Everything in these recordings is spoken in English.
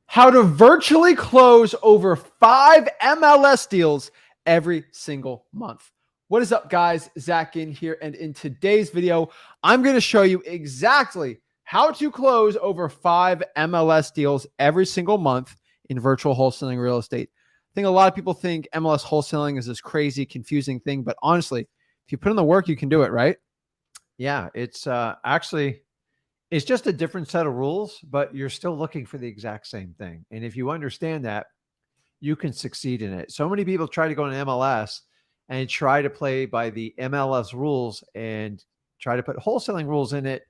how to virtually close over 5 MLS deals every single month. What is up, guys? Zach in here, and in today's video, I'm going to show you exactly how to close over 5 MLS deals every single month in virtual wholesaling real estate. I think a lot of people think MLS wholesaling is this crazy, confusing thing, but honestly, if you put in the work, you can do it, right? Yeah, it's actually, it's just a different set of rules, but you're still looking for the exact same thing. And if you understand that, you can succeed in it. So many people try to go to MLS and try to play by the MLS rules and try to put wholesaling rules in it.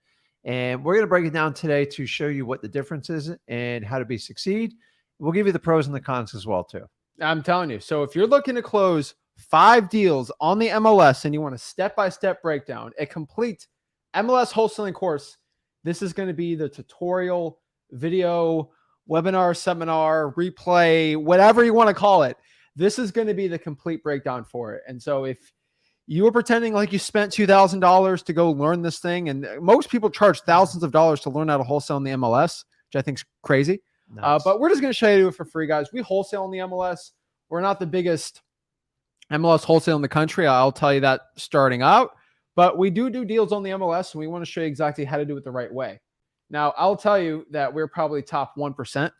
And we're going to break it down today to show you what the difference is and how to succeed. We'll give you the pros and the cons as well, too. I'm telling you. So if you're looking to close 5 deals on the MLS and you want a step-by-step breakdown, a complete MLS wholesaling course, this is going to be the tutorial, video, webinar, seminar, replay, whatever you want to call it. This is going to be the complete breakdown for it. And so if you were pretending like you spent $2,000 to go learn this thing, and most people charge thousands of dollars to learn how to wholesale in the MLS, which I think is crazy. Nice. But we're just going to show you it for free, guys. We wholesale in the MLS. We're not the biggest MLS wholesale in the country. I'll tell you that starting out. But we do deals on the MLS, and we want to show you exactly how to do it the right way. Now, I'll tell you that we're probably top 1%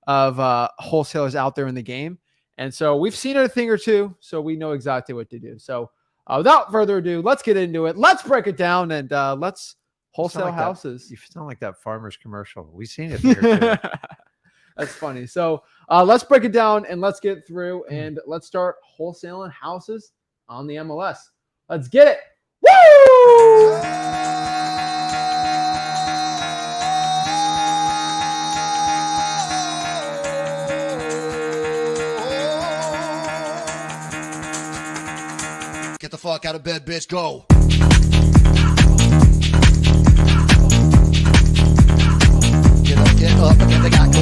of wholesalers out there in the game. And so we've seen it a thing or two, so we know exactly what to do. So without further ado, let's get into it. Let's break it down, and let's wholesale like houses. You sound like that farmer's commercial. We've seen it a thing or two. That's funny. So let's break it down, and let's get through, and let's start wholesaling houses on the MLS. Let's get it. Woo! Get the fuck out of bed, bitch. Go. Get up, and get the guy go.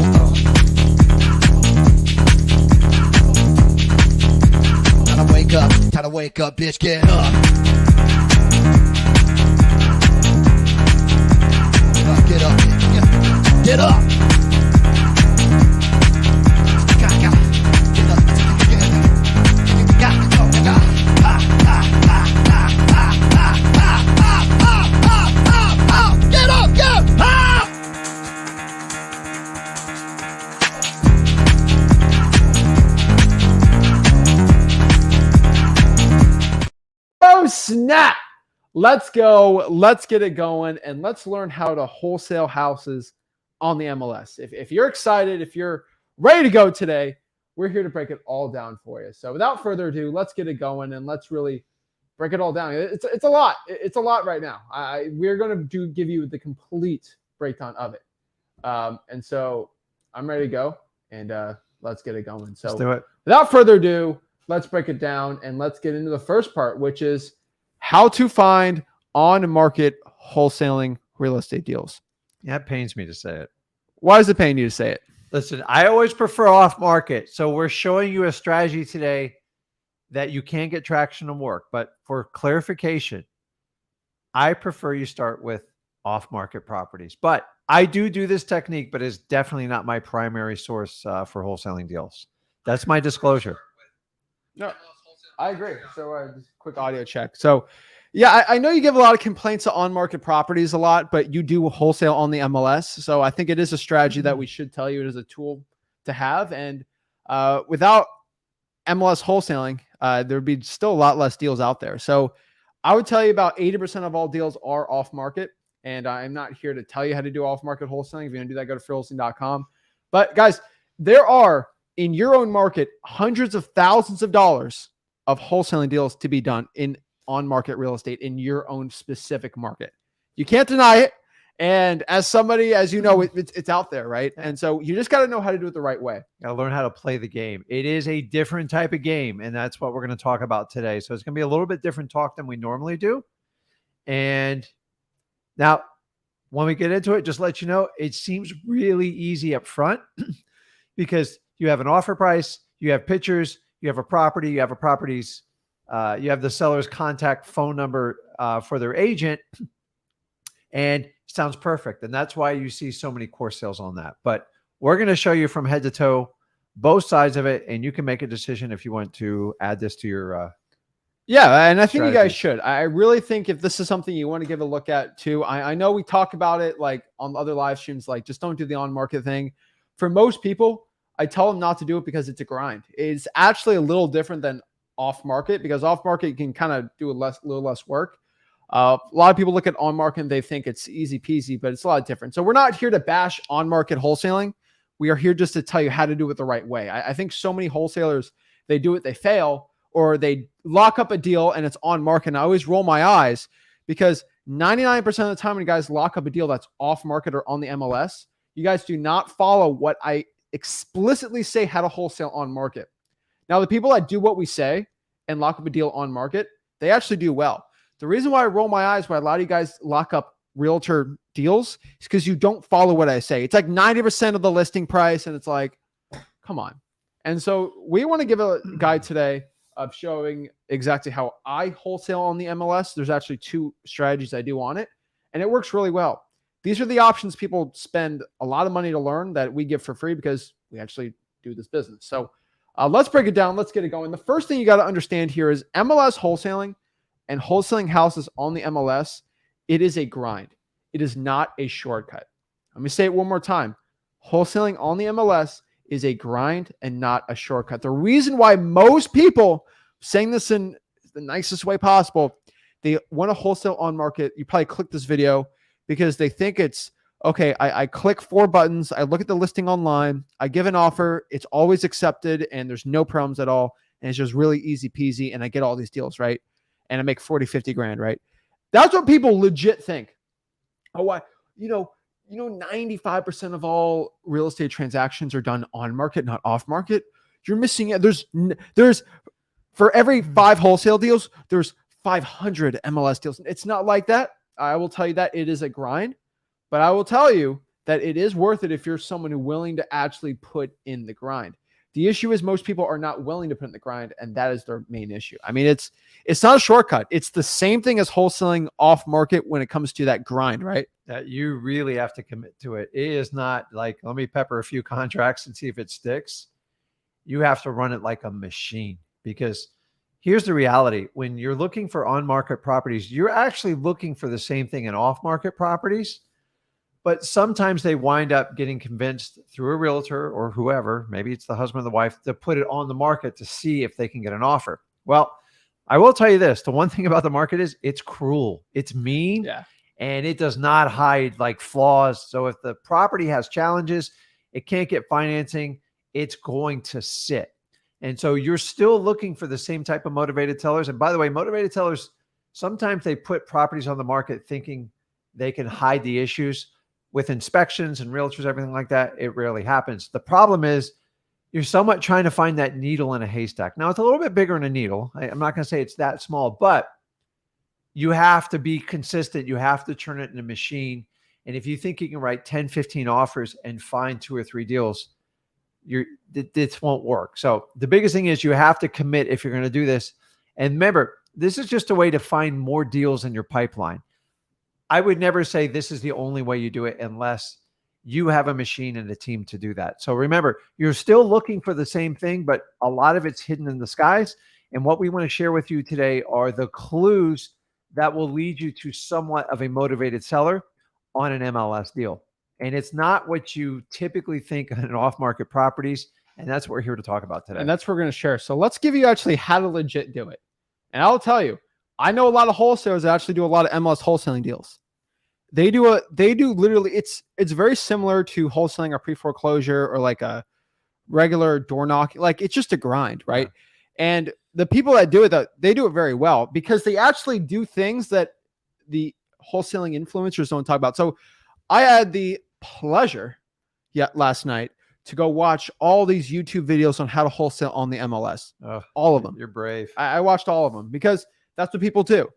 Time to wake up, bitch. Get up. Get up. Get up. Snap. Let's go. Let's get it going, and let's learn how to wholesale houses on the MLS. If you're excited, if you're ready to go today, we're here to break it all down for you. So without further ado, let's get it going, and let's really break it all down. It's a lot. It's a lot right now. We're going to give you the complete breakdown of it. And so I'm ready to go, and let's get it going. So let's do it. Without further ado, let's break it down, and let's get into the first part, which is how to find on-market wholesaling real estate deals. Yeah, it pains me to say it. Why does it pain you to say it? Listen, I always prefer off-market. So we're showing you a strategy today that you can get traction and work. But for clarification, I prefer you start with off-market properties. But I do this technique, but it's definitely not my primary source for wholesaling deals. That's my disclosure. No, I agree. So just quick audio check. So yeah, I know you give a lot of complaints to on-market properties a lot, but you do wholesale on the MLS. So I think it is a strategy that we should tell you it is a tool to have. And without MLS wholesaling, there'd be still a lot less deals out there. So I would tell you about 80% of all deals are off-market. And I'm not here to tell you how to do off-market wholesaling. If you're going to do that, go to freewholesaling.com. But guys, there are, in your own market, hundreds of thousands of dollars of wholesaling deals to be done in on-market real estate in your own specific market. You can't deny it. And as somebody, as you know, it's out there, right? And so you just got to know how to do it the right way. Got to learn how to play the game. It is a different type of game, and that's what we're going to talk about today. So it's going to be a little bit different talk than we normally do. And now, when we get into it, just let you know, it seems really easy up front because you have an offer price, you have pictures, you have a property, you have a property's, you have the seller's contact phone number for their agent, and it sounds perfect. And that's why you see so many course sales on that. But we're going to show you from head to toe, both sides of it. And you can make a decision if you want to add this to your, yeah, and I think you guys strategies. should. I really think if this is something you want to give a look at too, I know we talk about it like on other live streams, like just don't do the on-market thing. For most people, I tell them not to do it because it's a grind. It's actually a little different than off-market, because off-market you can kind of do a little less work. A lot of people look at on-market and they think it's easy peasy, but it's a lot different. So we're not here to bash on-market wholesaling. We are here just to tell you how to do it the right way. I think so many wholesalers, they do it, they fail, or they lock up a deal and it's on market. And I always roll my eyes because 99% of the time when you guys lock up a deal that's off market or on the MLS, you guys do not follow what I explicitly say how to wholesale on market. Now, the people that do what we say and lock up a deal on market, they actually do well. The reason why I roll my eyes why a lot of you guys lock up realtor deals is because you don't follow what I say. It's like 90% of the listing price, and it's like, come on. And so we want to give a guide today of showing exactly how I wholesale on the MLS. There's actually 2 strategies I do on it, and it works really well. These are the options people spend a lot of money to learn that we give for free because we actually do this business. So let's break it down. Let's get it going. The first thing you got to understand here is MLS wholesaling and wholesaling houses on the MLS. It is a grind. It is not a shortcut. Let me say it one more time. Wholesaling on the MLS is a grind and not a shortcut. The reason why most people, saying this in the nicest way possible, they want to wholesale on market. You probably click this video because they think it's, okay, I click 4 buttons. I look at the listing online. I give an offer. It's always accepted and there's no problems at all. And it's just really easy peasy. And I get all these deals, right? And I make 40, 50 grand, right? That's what people legit think. Oh, you know, 95% of all real estate transactions are done on market, not off market. You're missing it. There's for every 5 wholesale deals, there's 500 MLS deals. It's not like that. I will tell you that it is a grind, but I will tell you that it is worth it if you're someone who's willing to actually put in the grind. The issue is most people are not willing to put in the grind, and that is their main issue. I mean, it's not a shortcut. It's the same thing as wholesaling off market when it comes to that grind, right? That you really have to commit to it. It is not like, let me pepper a few contracts and see if it sticks. You have to run it like a machine, because here's the reality. When you're looking for on-market properties, you're actually looking for the same thing in off-market properties, but sometimes they wind up getting convinced through a realtor or whoever, maybe it's the husband or the wife, to put it on the market to see if they can get an offer. Well, I will tell you this. The one thing about the market is it's cruel. It's mean. Yeah. And it does not hide like flaws. So if the property has challenges, it can't get financing, it's going to sit. And so you're still looking for the same type of motivated sellers. And by the way, motivated sellers, sometimes they put properties on the market thinking they can hide the issues with inspections and realtors, everything like that. It rarely happens. The problem is you're somewhat trying to find that needle in a haystack. Now it's a little bit bigger than a needle. I'm not going to say it's that small, but you have to be consistent. You have to turn it in a machine. And if you think you can write 10, 15 offers and find 2 or 3 deals, this won't work. So the biggest thing is you have to commit if you're going to do this. And remember, this is just a way to find more deals in your pipeline. I would never say this is the only way you do it unless you have a machine and a team to do that. So remember, you're still looking for the same thing, but a lot of it's hidden in the skies. And what we want to share with you today are the clues that will lead you to somewhat of a motivated seller on an MLS deal. And it's not what you typically think on off-market properties. And that's what we're here to talk about today. And that's what we're going to share. So let's give you actually how to legit do it. And I'll tell you, I know a lot of wholesalers that actually do a lot of MLS wholesaling deals. They do literally, it's very similar to wholesaling a pre-foreclosure or like a regular door knock. Like it's just a grind, right? Yeah. And the people that do it, they do it very well because they actually do things that the wholesaling influencers don't talk about. So I had the pleasure last night to go watch all these YouTube videos on how to wholesale on the MLS. All of them. You're brave. I watched all of them because that's what people do.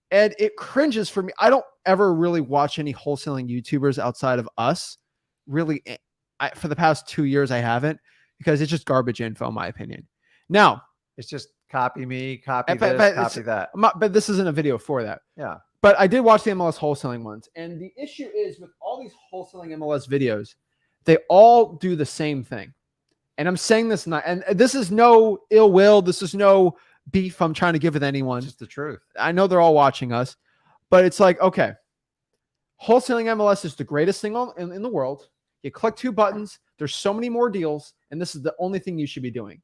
And it cringes for me. I don't ever really watch any wholesaling YouTubers outside of us. Really, for the past 2 years, I haven't because it's just garbage info, in my opinion. Now, it's just copy me, copy this, copy that. But this isn't a video for that. Yeah. But I did watch the MLS wholesaling ones. And the issue is with all these wholesaling MLS videos, they all do the same thing. And I'm saying this not, and this is no ill will. This is no beef I'm trying to give with anyone. It's just the truth. I know they're all watching us, but it's like, okay, wholesaling MLS is the greatest thing in the world. You click 2 buttons. There's so many more deals, and this is the only thing you should be doing.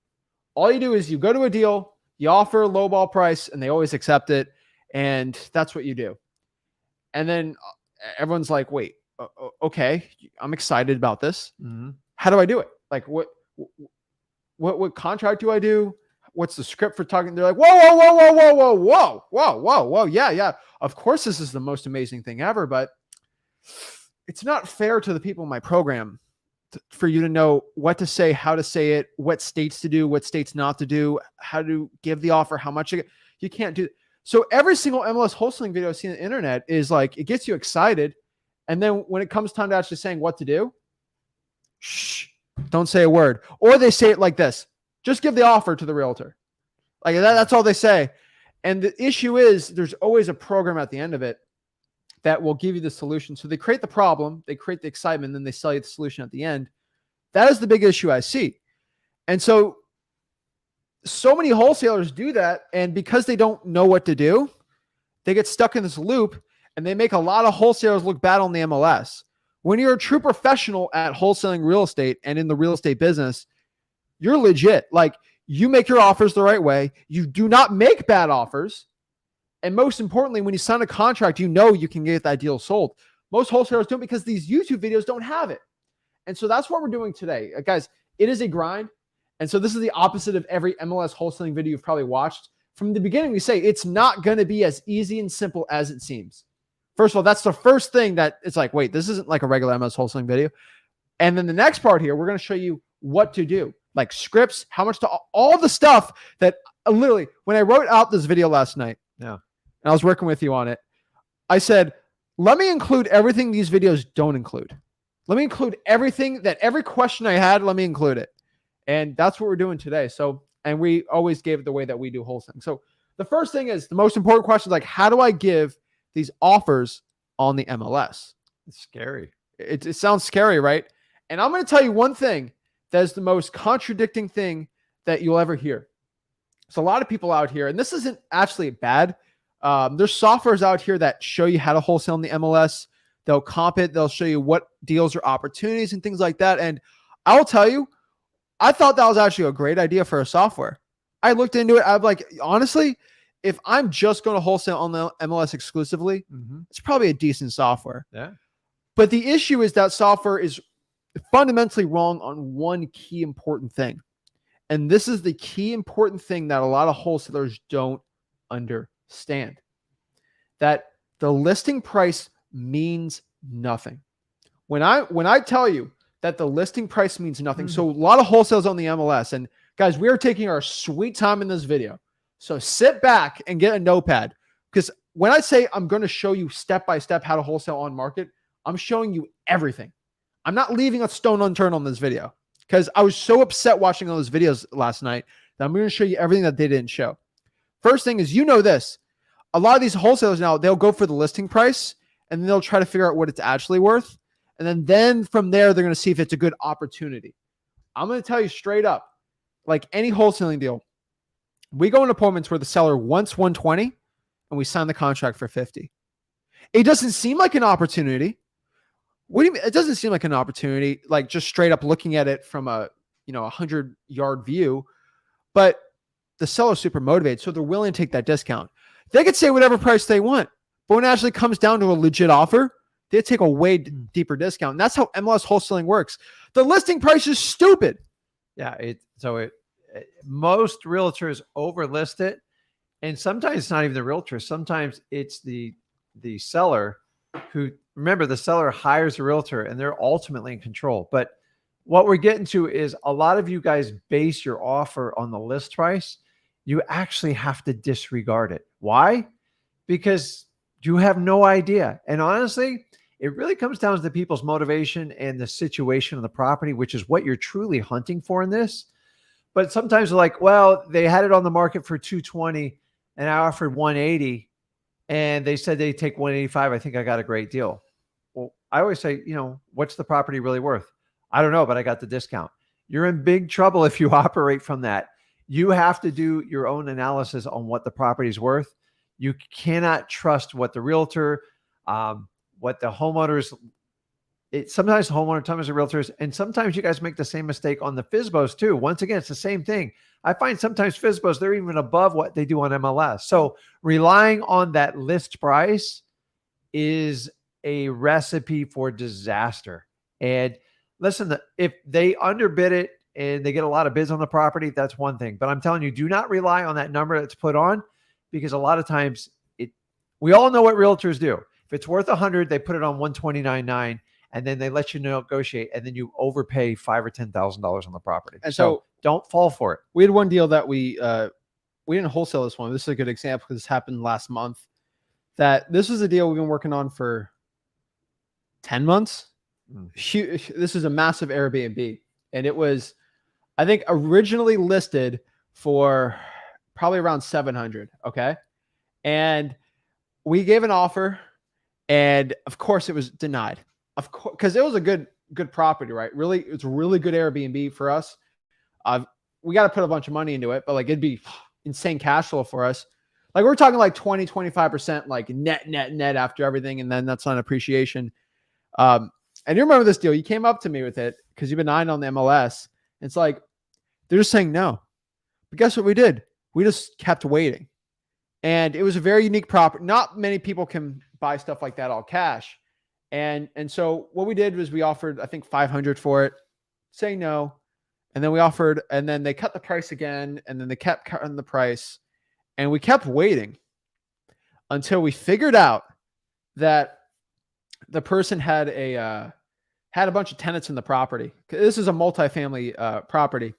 All you do is you go to a deal, you offer a lowball price, and they always accept it, and that's what you do. And then everyone's like, wait, okay, I'm excited about this. Mm-hmm. How do I do it? Like, what contract do I do? What's the script for talking? They're like, whoa. Yeah. Of course, this is the most amazing thing ever, but it's not fair to the people in my program for you to know what to say, how to say it, what states to do, what states not to do, how to give the offer, how much you can't do. So every single MLS wholesaling video I see on the internet is like, it gets you excited. And then when it comes time to actually saying what to do, shh, don't say a word. Or they say it like this: just give the offer to the realtor. Like that's all they say. And the issue is there's always a program at the end of it that will give you the solution. So they create the problem, they create the excitement, and then they sell you the solution at the end. That is the big issue I see. And so many wholesalers do that. And because they don't know what to do, they get stuck in this loop, and they make a lot of wholesalers look bad on the MLS. When you're a true professional at wholesaling real estate and in the real estate business, you're legit. Like, you make your offers the right way. You do not make bad offers. And most importantly, when you sign a contract, you know you can get that deal sold. Most wholesalers don't, because these YouTube videos don't have it. And so that's what we're doing today. Guys, it is a grind. And so this is the opposite of every MLS wholesaling video you've probably watched. From the beginning, we say it's not going to be as easy and simple as it seems. First of all, that's the first thing that it's like, wait, this isn't like a regular MLS wholesaling video. And then the next part here, we're going to show you what to do, like scripts, how much to, all the stuff that literally, when I wrote out this video last night, and I was working with you on it, I said, let me include everything these videos don't include. Let me include everything that every question I had, let me include it. And that's what we're doing today. So, and we always gave it the way that we do wholesaling. So the first thing is, the most important question is like, how do I give these offers on the MLS? It's scary. It sounds scary, right? And I'm going to tell you one thing that is the most contradicting thing that you'll ever hear. So a lot of people out here, and this isn't actually bad. There's softwares out here that show you how to wholesale on the MLS. They'll comp it. They'll show you what deals are opportunities and things like that. And I'll tell you, I thought that was actually a great idea for a software. I looked into it. I'm like, honestly, if I'm just going to wholesale on the MLS exclusively, it's probably a decent software. Yeah. But the issue is that software is fundamentally wrong on one key important thing. And this is the key important thing that a lot of wholesalers don't understand. That the listing price means nothing. When I tell you that the listing price means nothing, so a lot of wholesales on the MLS, and guys, we are taking our sweet time in this video. So sit back and get a notepad, because when I say I'm going to show you step-by-step how to wholesale on market, I'm showing you everything. I'm not leaving a stone unturned on this video, because I was so upset watching all those videos last night that I'm going to show you everything that they didn't show. First thing is, you know this. A lot of these wholesalers now, they'll go for the listing price, and then they'll try to figure out what it's actually worth. And then from there, they're going to see if it's a good opportunity. I'm going to tell you straight up, like any wholesaling deal, we go in appointments where the seller wants 120 and we sign the contract for 50. It doesn't seem like an opportunity. What do you mean? It doesn't seem like an opportunity, like just straight up looking at it from a 100-yard view, but the seller's super motivated. So they're willing to take that discount. They could say whatever price they want, but when it actually comes down to a legit offer, they take a way deeper discount. And that's how MLS wholesaling works. The listing price is stupid. Yeah. Most realtors overlist it. And sometimes it's not even the realtor. Sometimes it's the seller who, remember, the seller hires a realtor and they're ultimately in control. But what we're getting to is a lot of you guys base your offer on the list price. You actually have to disregard it. Why? Because you have no idea. And honestly, it really comes down to people's motivation and the situation of the property, which is what you're truly hunting for in this. But sometimes they're like, well, they had it on the market for 220 and I offered 180 and they said they'd take 185. I think I got a great deal. Well, I always say, what's the property really worth? I don't know, but I got the discount. You're in big trouble if you operate from that. You have to do your own analysis on what the property is worth. You cannot trust what the realtor, what the homeowners, sometimes the homeowner, sometimes the realtors, and sometimes you guys make the same mistake on the FSBOs too. Once again, it's the same thing. I find sometimes FSBOs, they're even above what they do on MLS. So relying on that list price is a recipe for disaster. And listen, if they underbid it and they get a lot of bids on the property, that's one thing. But I'm telling you, do not rely on that number that's put on, because a lot of times we all know what realtors do. If it's worth 100, they put it on 129.9, and then they let you negotiate, and then you overpay $5,000 or $10,000 on the property. And so don't fall for it. We had one deal that we didn't wholesale this one. This is a good example because this happened last month. That this was a deal we've been working on for 10 months. Huge. This is a massive Airbnb, and it was, I think, originally listed for probably around 700. Okay. And we gave an offer, and of course it was denied. Of course, because it was a good property, right? Really, it's a really good Airbnb for us. We got to put a bunch of money into it, but like it'd be insane cash flow for us. Like we're talking like 20, 25% like net after everything. And then that's on appreciation. And you remember this deal, you came up to me with it because you've been eyeing on the MLS. It's like, they're just saying no. But guess what we did? We just kept waiting. And it was a very unique property. Not many people can buy stuff like that all cash. And so what we did was we offered, I think, 500 for it, saying no. And then we offered, and then they cut the price again. And then they kept cutting the price. And we kept waiting until we figured out that the person had a bunch of tenants in the property. This is a multifamily property.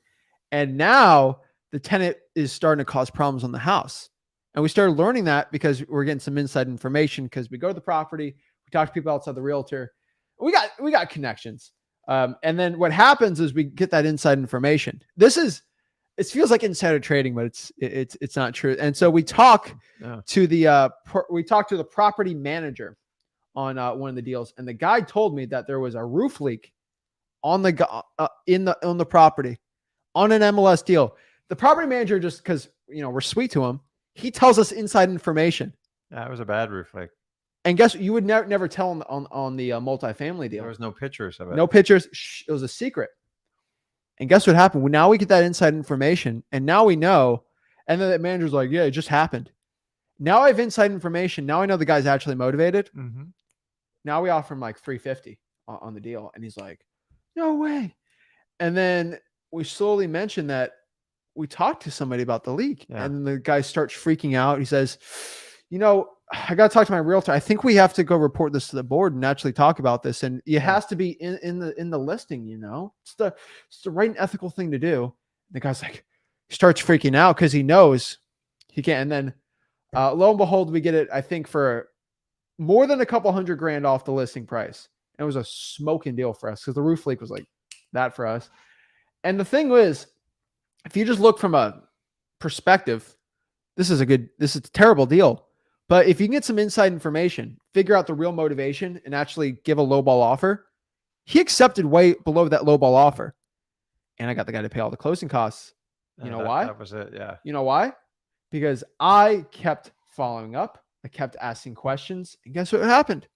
And now the tenant is starting to cause problems on the house. And we started learning that because we're getting some inside information, because we go to the property, we talk to people outside the realtor. We got connections. And then what happens is we get that inside information. It feels like insider trading, but it's not true. And so we talk to the property manager on one of the deals, and the guy told me that there was a roof leak on the property on an MLS deal. The property manager, just because we're sweet to him, he tells us inside information. Yeah, it was a bad roof leak. And guess what? You would never tell him on the multifamily deal. There was no pictures of it. No pictures. It was a secret. And guess what happened? Now we get that inside information, and now we know. And then the manager's like, yeah, it just happened. Now I have inside information. Now I know the guy's actually motivated. Mm-hmm. Now we offer him like $350 on the deal. And he's like, no way. And then we slowly mention that we talked to somebody about the leak. Yeah. And then the guy starts freaking out. He says, I got to talk to my realtor. I think we have to go report this to the board and actually talk about this. And it has to be in the listing, it's the right and ethical thing to do. And the guy's like, he starts freaking out because he knows he can't. And then lo and behold, we get it, I think, for more than a couple $100,000 off the listing price. And it was a smoking deal for us because the roof leak was like that for us. And the thing was, if you just look from a perspective, this is a terrible deal. But if you can get some inside information, figure out the real motivation, and actually give a lowball offer, he accepted way below that lowball offer. And I got the guy to pay all the closing costs. You know why? That was it, yeah. You know why? Because I kept following up. I kept asking questions. And guess what happened?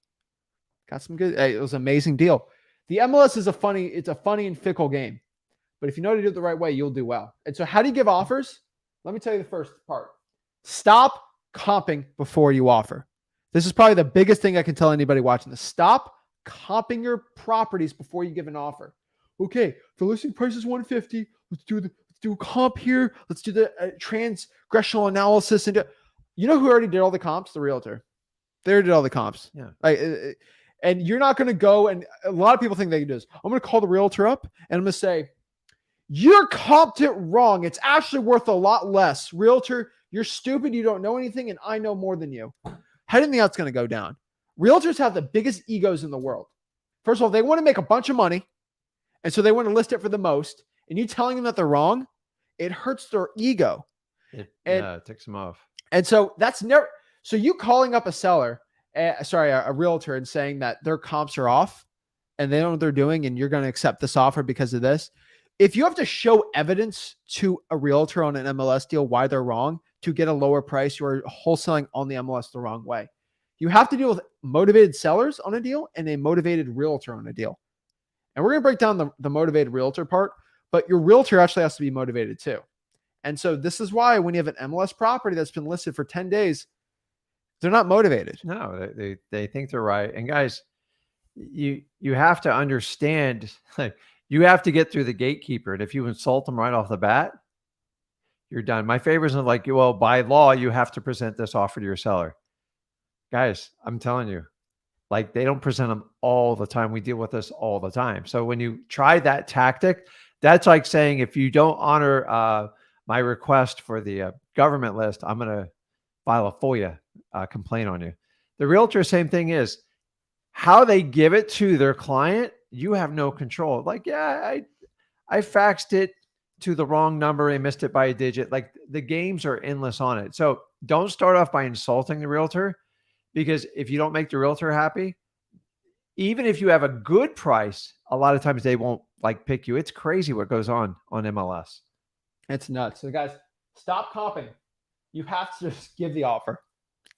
Got some good. It was an amazing deal. The MLS is a funny and fickle game. But if you know how to do it the right way, you'll do well. And so how do you give offers? Let me tell you the first part. Stop comping before you offer. This is probably the biggest thing I can tell anybody watching this. Stop comping your properties before you give an offer. Okay, the listing price is $150. Let's do a comp here. Let's do the transgressional analysis. And who already did all the comps? The realtor. They already did all the comps. Yeah. And you're not going to go, and a lot of people think they can do this. I'm going to call the realtor up and I'm going to say, you're comped it wrong. It's actually worth a lot less. Realtor, you're stupid. You don't know anything. And I know more than you. How do you think that's going to go down? Realtors have the biggest egos in the world. First of all, they want to make a bunch of money. And so they want to list it for the most. And you telling them that they're wrong, it hurts their ego. It ticks them off. And so that's never, so you calling up a realtor and saying that their comps are off, and they know what they're doing and you're going to accept this offer because of this. If you have to show evidence to a realtor on an MLS deal why they're wrong to get a lower price, you're wholesaling on the MLS the wrong way. You have to deal with motivated sellers on a deal and a motivated realtor on a deal. And we're going to break down the motivated realtor part, but your realtor actually has to be motivated too. And so this is why when you have an MLS property that's been listed for 10 days, they're not motivated. No, they think they're right. And guys, you have to understand, like, you have to get through the gatekeeper. And if you insult them right off the bat, you're done. My favorite is like, well, by law, you have to present this offer to your seller. Guys, I'm telling you, like, they don't present them all the time. We deal with this all the time. So when you try that tactic, that's like saying, if you don't honor my request for the government list, I'm going to file a FOIA complaint on you. The realtor, same thing is how they give it to their client. You have no control. Like, yeah, I faxed it to the wrong number and missed it by a digit. Like, the games are endless on it. So don't start off by insulting the realtor, because if you don't make the realtor happy, even if you have a good price, a lot of times they won't like pick you. It's crazy what goes on MLS. It's nuts. So guys, stop comping. You have to just give the offer.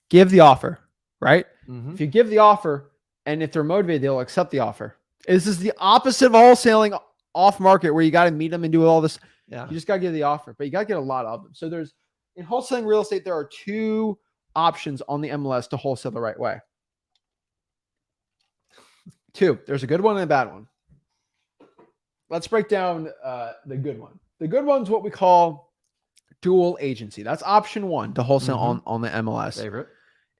Give the offer, right? Mm-hmm. If you give the offer and if they're motivated, they'll accept the offer. This is the opposite of wholesaling off market where you got to meet them and do all this. Yeah. You just got to give the offer, but you got to get a lot of them. So there's, in wholesaling real estate, there are two options on the MLS to wholesale the right way. Two. There's a good one and a bad one. Let's break down the good one. The good one's what we call dual agency. That's option one to wholesale on the MLS. Favorite.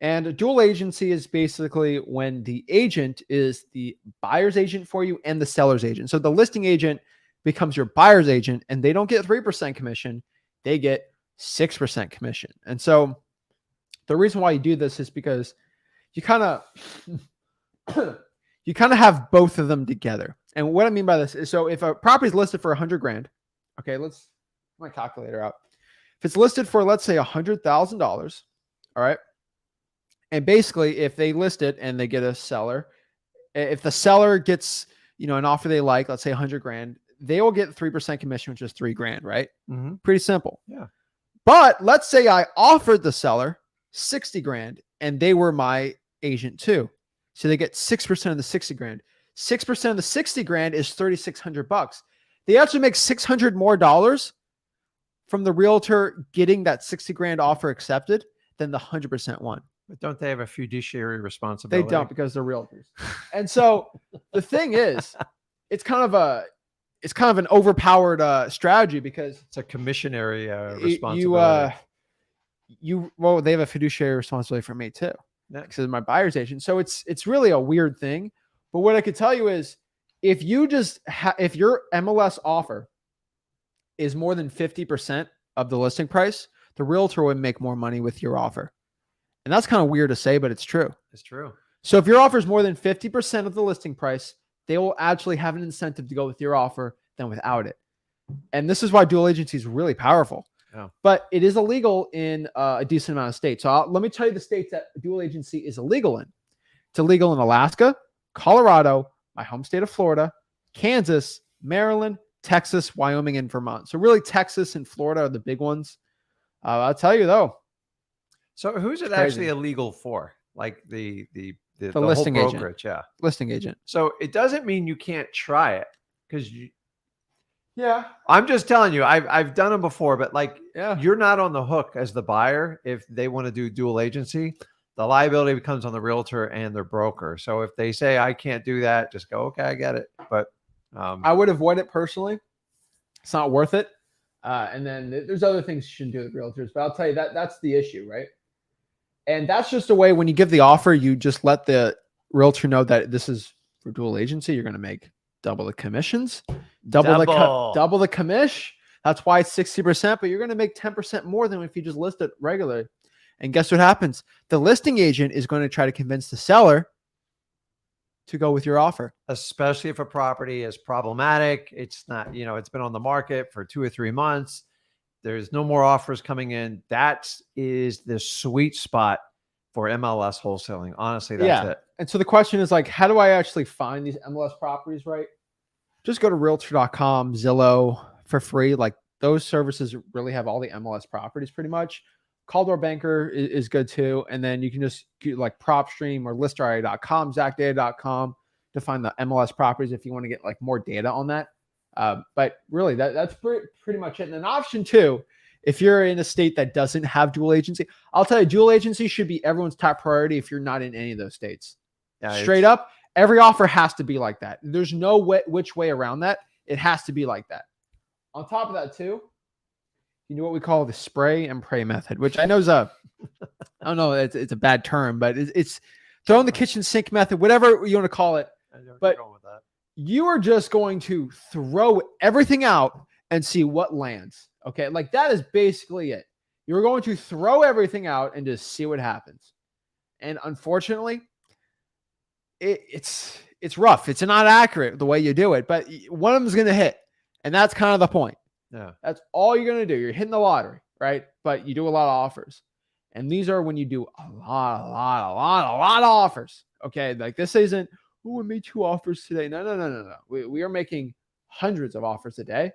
And a dual agency is basically when the agent is the buyer's agent for you and the seller's agent. So the listing agent becomes your buyer's agent and they don't get 3% commission. They get 6% commission. And so the reason why you do this is because you kind of have both of them together. And what I mean by this is, so if a property is listed for $100,000, okay, let's get my calculator out. If it's listed for, let's say, $100,000, all right. And basically, if they list it and they get a seller, if the seller gets, an offer they like, let's say $100,000, they will get 3% commission, which is $3,000, right? Mm-hmm. Pretty simple. Yeah. But let's say I offered the seller $60,000 and they were my agent too. So they get 6% of the $60,000. 6% of the $60,000 is $3,600. They actually make $600 more from the realtor getting that $60,000 offer accepted than the 100% one. But don't they have a fiduciary responsibility? They don't, because they're realtors. And so the thing is, it's kind of an overpowered strategy, because it's a commissionary responsibility. Well, they have a fiduciary responsibility for me too, because they're my buyer's agent. So it's really a weird thing. But what I could tell you is, if you just if your MLS offer is more than 50% of the listing price, the realtor would make more money with your offer. And that's kind of weird to say, but it's true. It's true. So if your offer is more than 50% of the listing price, they will actually have an incentive to go with your offer than without it. And this is why dual agency is really powerful. Yeah. But it is illegal in a decent amount of states. So let me tell you the states that dual agency is illegal in. It's illegal in Alaska, Colorado, my home state of Florida, Kansas, Maryland, Texas, Wyoming, and Vermont. So really Texas and Florida are the big ones. I'll tell you though. So who's it actually illegal for? Like the listing whole agent. brokerage, yeah. Listing agent. So it doesn't mean you can't try it, because yeah. I'm just telling you, I've done them before, but you're not on the hook as the buyer if they want to do dual agency. The liability becomes on the realtor and their broker. So if they say I can't do that, just go, okay, I get it. But I would avoid it personally. It's not worth it. And then there's other things you shouldn't do with realtors, but I'll tell you that's the issue, right? And that's just a way, when you give the offer, you just let the realtor know that this is for dual agency. You're going to make double the commissions, double the commish. That's why it's 60%, but you're going to make 10% more than if you just list it regularly. And guess what happens? The listing agent is going to try to convince the seller to go with your offer. Especially if a property is problematic. It's not, it's been on the market for 2 or 3 months. There's no more offers coming in. That is the sweet spot for MLS wholesaling. Honestly, that's it. And so the question is like, how do I actually find these MLS properties, right? Just go to realtor.com, Zillow for free. Like those services really have all the MLS properties pretty much. Coldwell Banker is good too. And then you can just do like PropStream or listarea.com, ZachData.com to find the MLS properties if you want to get like more data on that. But really that's pretty much it. And then option two, if you're in a state that doesn't have dual agency, I'll tell you, dual agency should be everyone's top priority if you're not in any of those states. Yeah, straight up, every offer has to be like that. There's no which way around that. It has to be like that. On top of that too, you know what we call the spray and pray method, which I know is I don't know, it's a bad term, but it's throw in the kitchen sink method, whatever you want to call it. But you are just going to throw everything out and see what lands. Okay, like that is basically it. You're going to throw everything out and just see what happens. And unfortunately, it's rough. It's not accurate the way you do it, but one of them is going to hit. And that's kind of the point. Yeah. That's all you're going to do. You're hitting the lottery, right? But you do a lot of offers. And these are when you do a lot of offers. Okay, like this isn't, oh, I made 2 offers today. No. We are making hundreds of offers a day. And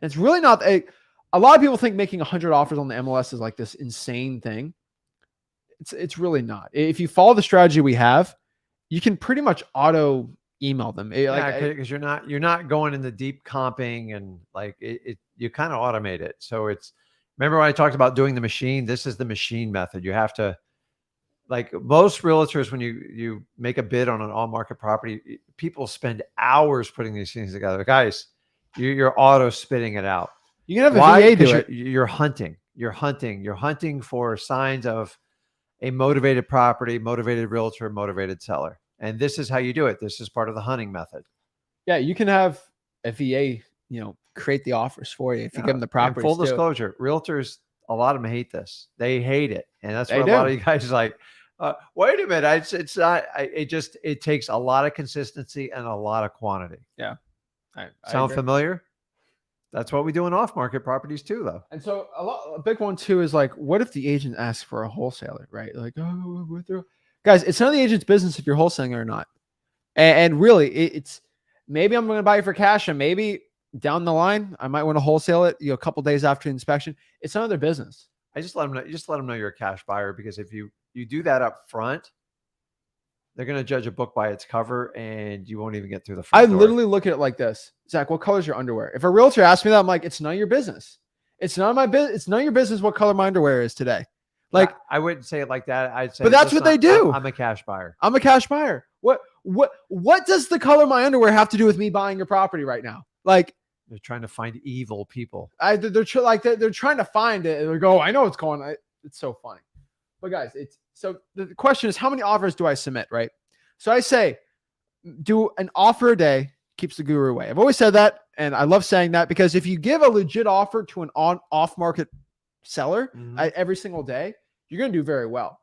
it's really not a lot of people think making 100 offers on the MLS is like this insane thing. It's really not. If you follow the strategy we have, you can pretty much auto email them. Because you're not going in the deep comping and like you kind of automate it. So remember when I talked about doing the machine? This is the machine method. You have to, like most realtors, when you make a bid on an on-market property, people spend hours putting these things together. Guys, you're auto spitting it out. You can have a VA do it. You're hunting for signs of a motivated property, motivated realtor, motivated seller. And this is how you do it. This is part of the hunting method. Yeah, you can have a VA, create the offers for you if you give them the property. Full disclosure, realtors, a lot of them hate this. They hate it. And that's what a lot of you guys are like, wait a minute. It's not, it takes a lot of consistency and a lot of quantity. Yeah. Sound familiar? That's what we do in off-market properties too, though. And so a big one too is like, what if the agent asks for a wholesaler, right? Like, guys, it's none of the agent's business if you're wholesaling or not. And really, it's maybe I'm going to buy it for cash, and maybe down the line I might want to wholesale it. A couple days after the inspection. It's none of their business. I just let them know. You just let them know you're a cash buyer, because if you do that up front, they're going to judge a book by its cover, and you won't even get through the front door. Literally look at it like this. Zach, what color is your underwear? If a realtor asks me that, I'm like, it's none of your business. It's none of my business. It's none of your business what color my underwear is today. Like, I wouldn't say it like that. I'd say, but that's what they do. I'm a cash buyer. I'm a cash buyer. What does the color of my underwear have to do with me buying your property right now? Like, they're trying to find evil people. They're trying to find it. They go, I know what's going on. It's so funny. But guys, so the question is, how many offers do I submit, right? So I say, do an offer a day, keeps the guru away. I've always said that, and I love saying that, because if you give a legit offer to an off-market seller every single day, you're going to do very well.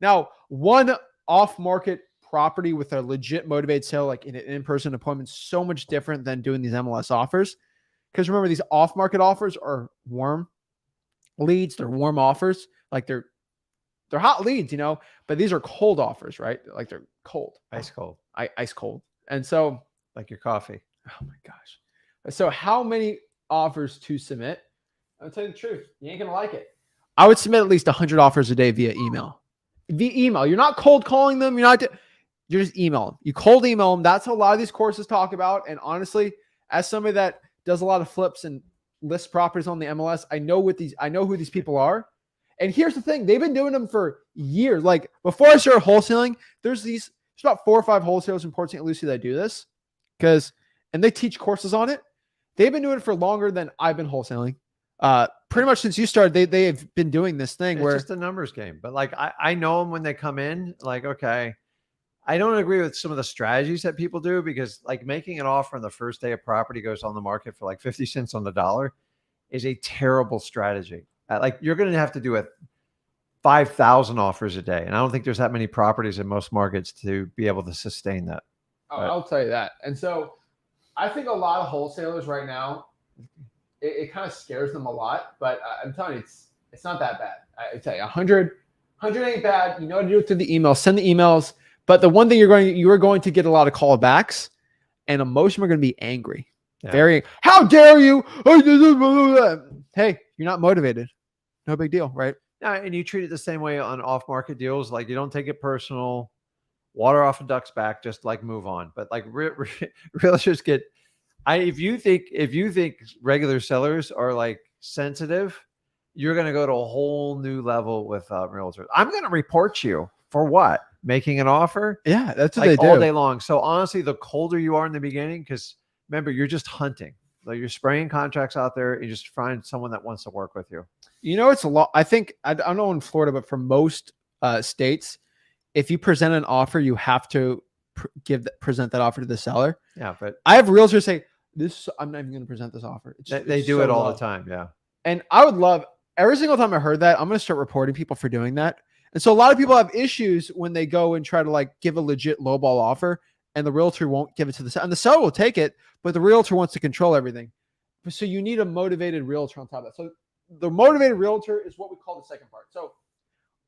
Now, one off-market property with a legit motivated sale, like in an in-person appointment, is so much different than doing these MLS offers. Because remember, these off-market offers are warm leads. They're warm offers. Like they're hot leads, but these are cold offers, right? Like they're cold. Ice cold. Ice cold. And so, like your coffee. Oh my gosh. So how many offers to submit? I'll tell you the truth. You ain't going to like it. I would submit at least 100 offers a day via email. You're not cold calling them. You're just email them. You cold email them. That's what a lot of these courses talk about. And honestly, as somebody that does a lot of flips and lists properties on the MLS, I know who these people are. And here's the thing. They've been doing them for years. Like before I started wholesaling, there's about 4 or 5 wholesalers in Port St. Lucie that do this and they teach courses on it. They've been doing it for longer than I've been wholesaling. Pretty much since you started, they have been doing this thing where it's just a numbers game. But like, I know them when they come in, like, okay, I don't agree with some of the strategies that people do, because like making an offer on the first day a property goes on the market for like 50 cents on the dollar is a terrible strategy. Like you're going to have to do 5,000 offers a day. And I don't think there's that many properties in most markets to be able to sustain that. Oh, I'll tell you that. And so I think a lot of wholesalers right now, it kind of scares them a lot, but I'm telling you, it's not that bad. I tell you, 100 100 ain't bad. You know how to do it through the email. Send the emails. But the one thing you are going to get a lot of callbacks, and most of them are going to be angry. Yeah. Very, how dare you? Hey, you're not motivated. No big deal, right? Yeah, and you treat it the same way on off-market deals. Like, you don't take it personal. Water off a duck's back, just like move on. But like realtors get, if you think regular sellers are like sensitive, you're going to go to a whole new level with realtors. I'm going to report you for what? Making an offer? Yeah, that's what like they do all day long. So honestly, the colder you are in the beginning, because remember, you're just hunting. Like, you're spraying contracts out there, and you just find someone that wants to work with you. You know, it's a lot. I think, I don't know in Florida, but for most states, if you present an offer, you have to present that offer to the seller. Yeah, but I have realtors say, I'm not even going to present this offer. they do it all the time. Yeah. And I would love, every single time I heard that, I'm going to start reporting people for doing that. And so a lot of people have issues when they go and try to like give a legit lowball offer, and the realtor won't give it to the seller. And the seller will take it, but the realtor wants to control everything. So you need a motivated realtor on top of that. So the motivated realtor is what we call the second part. So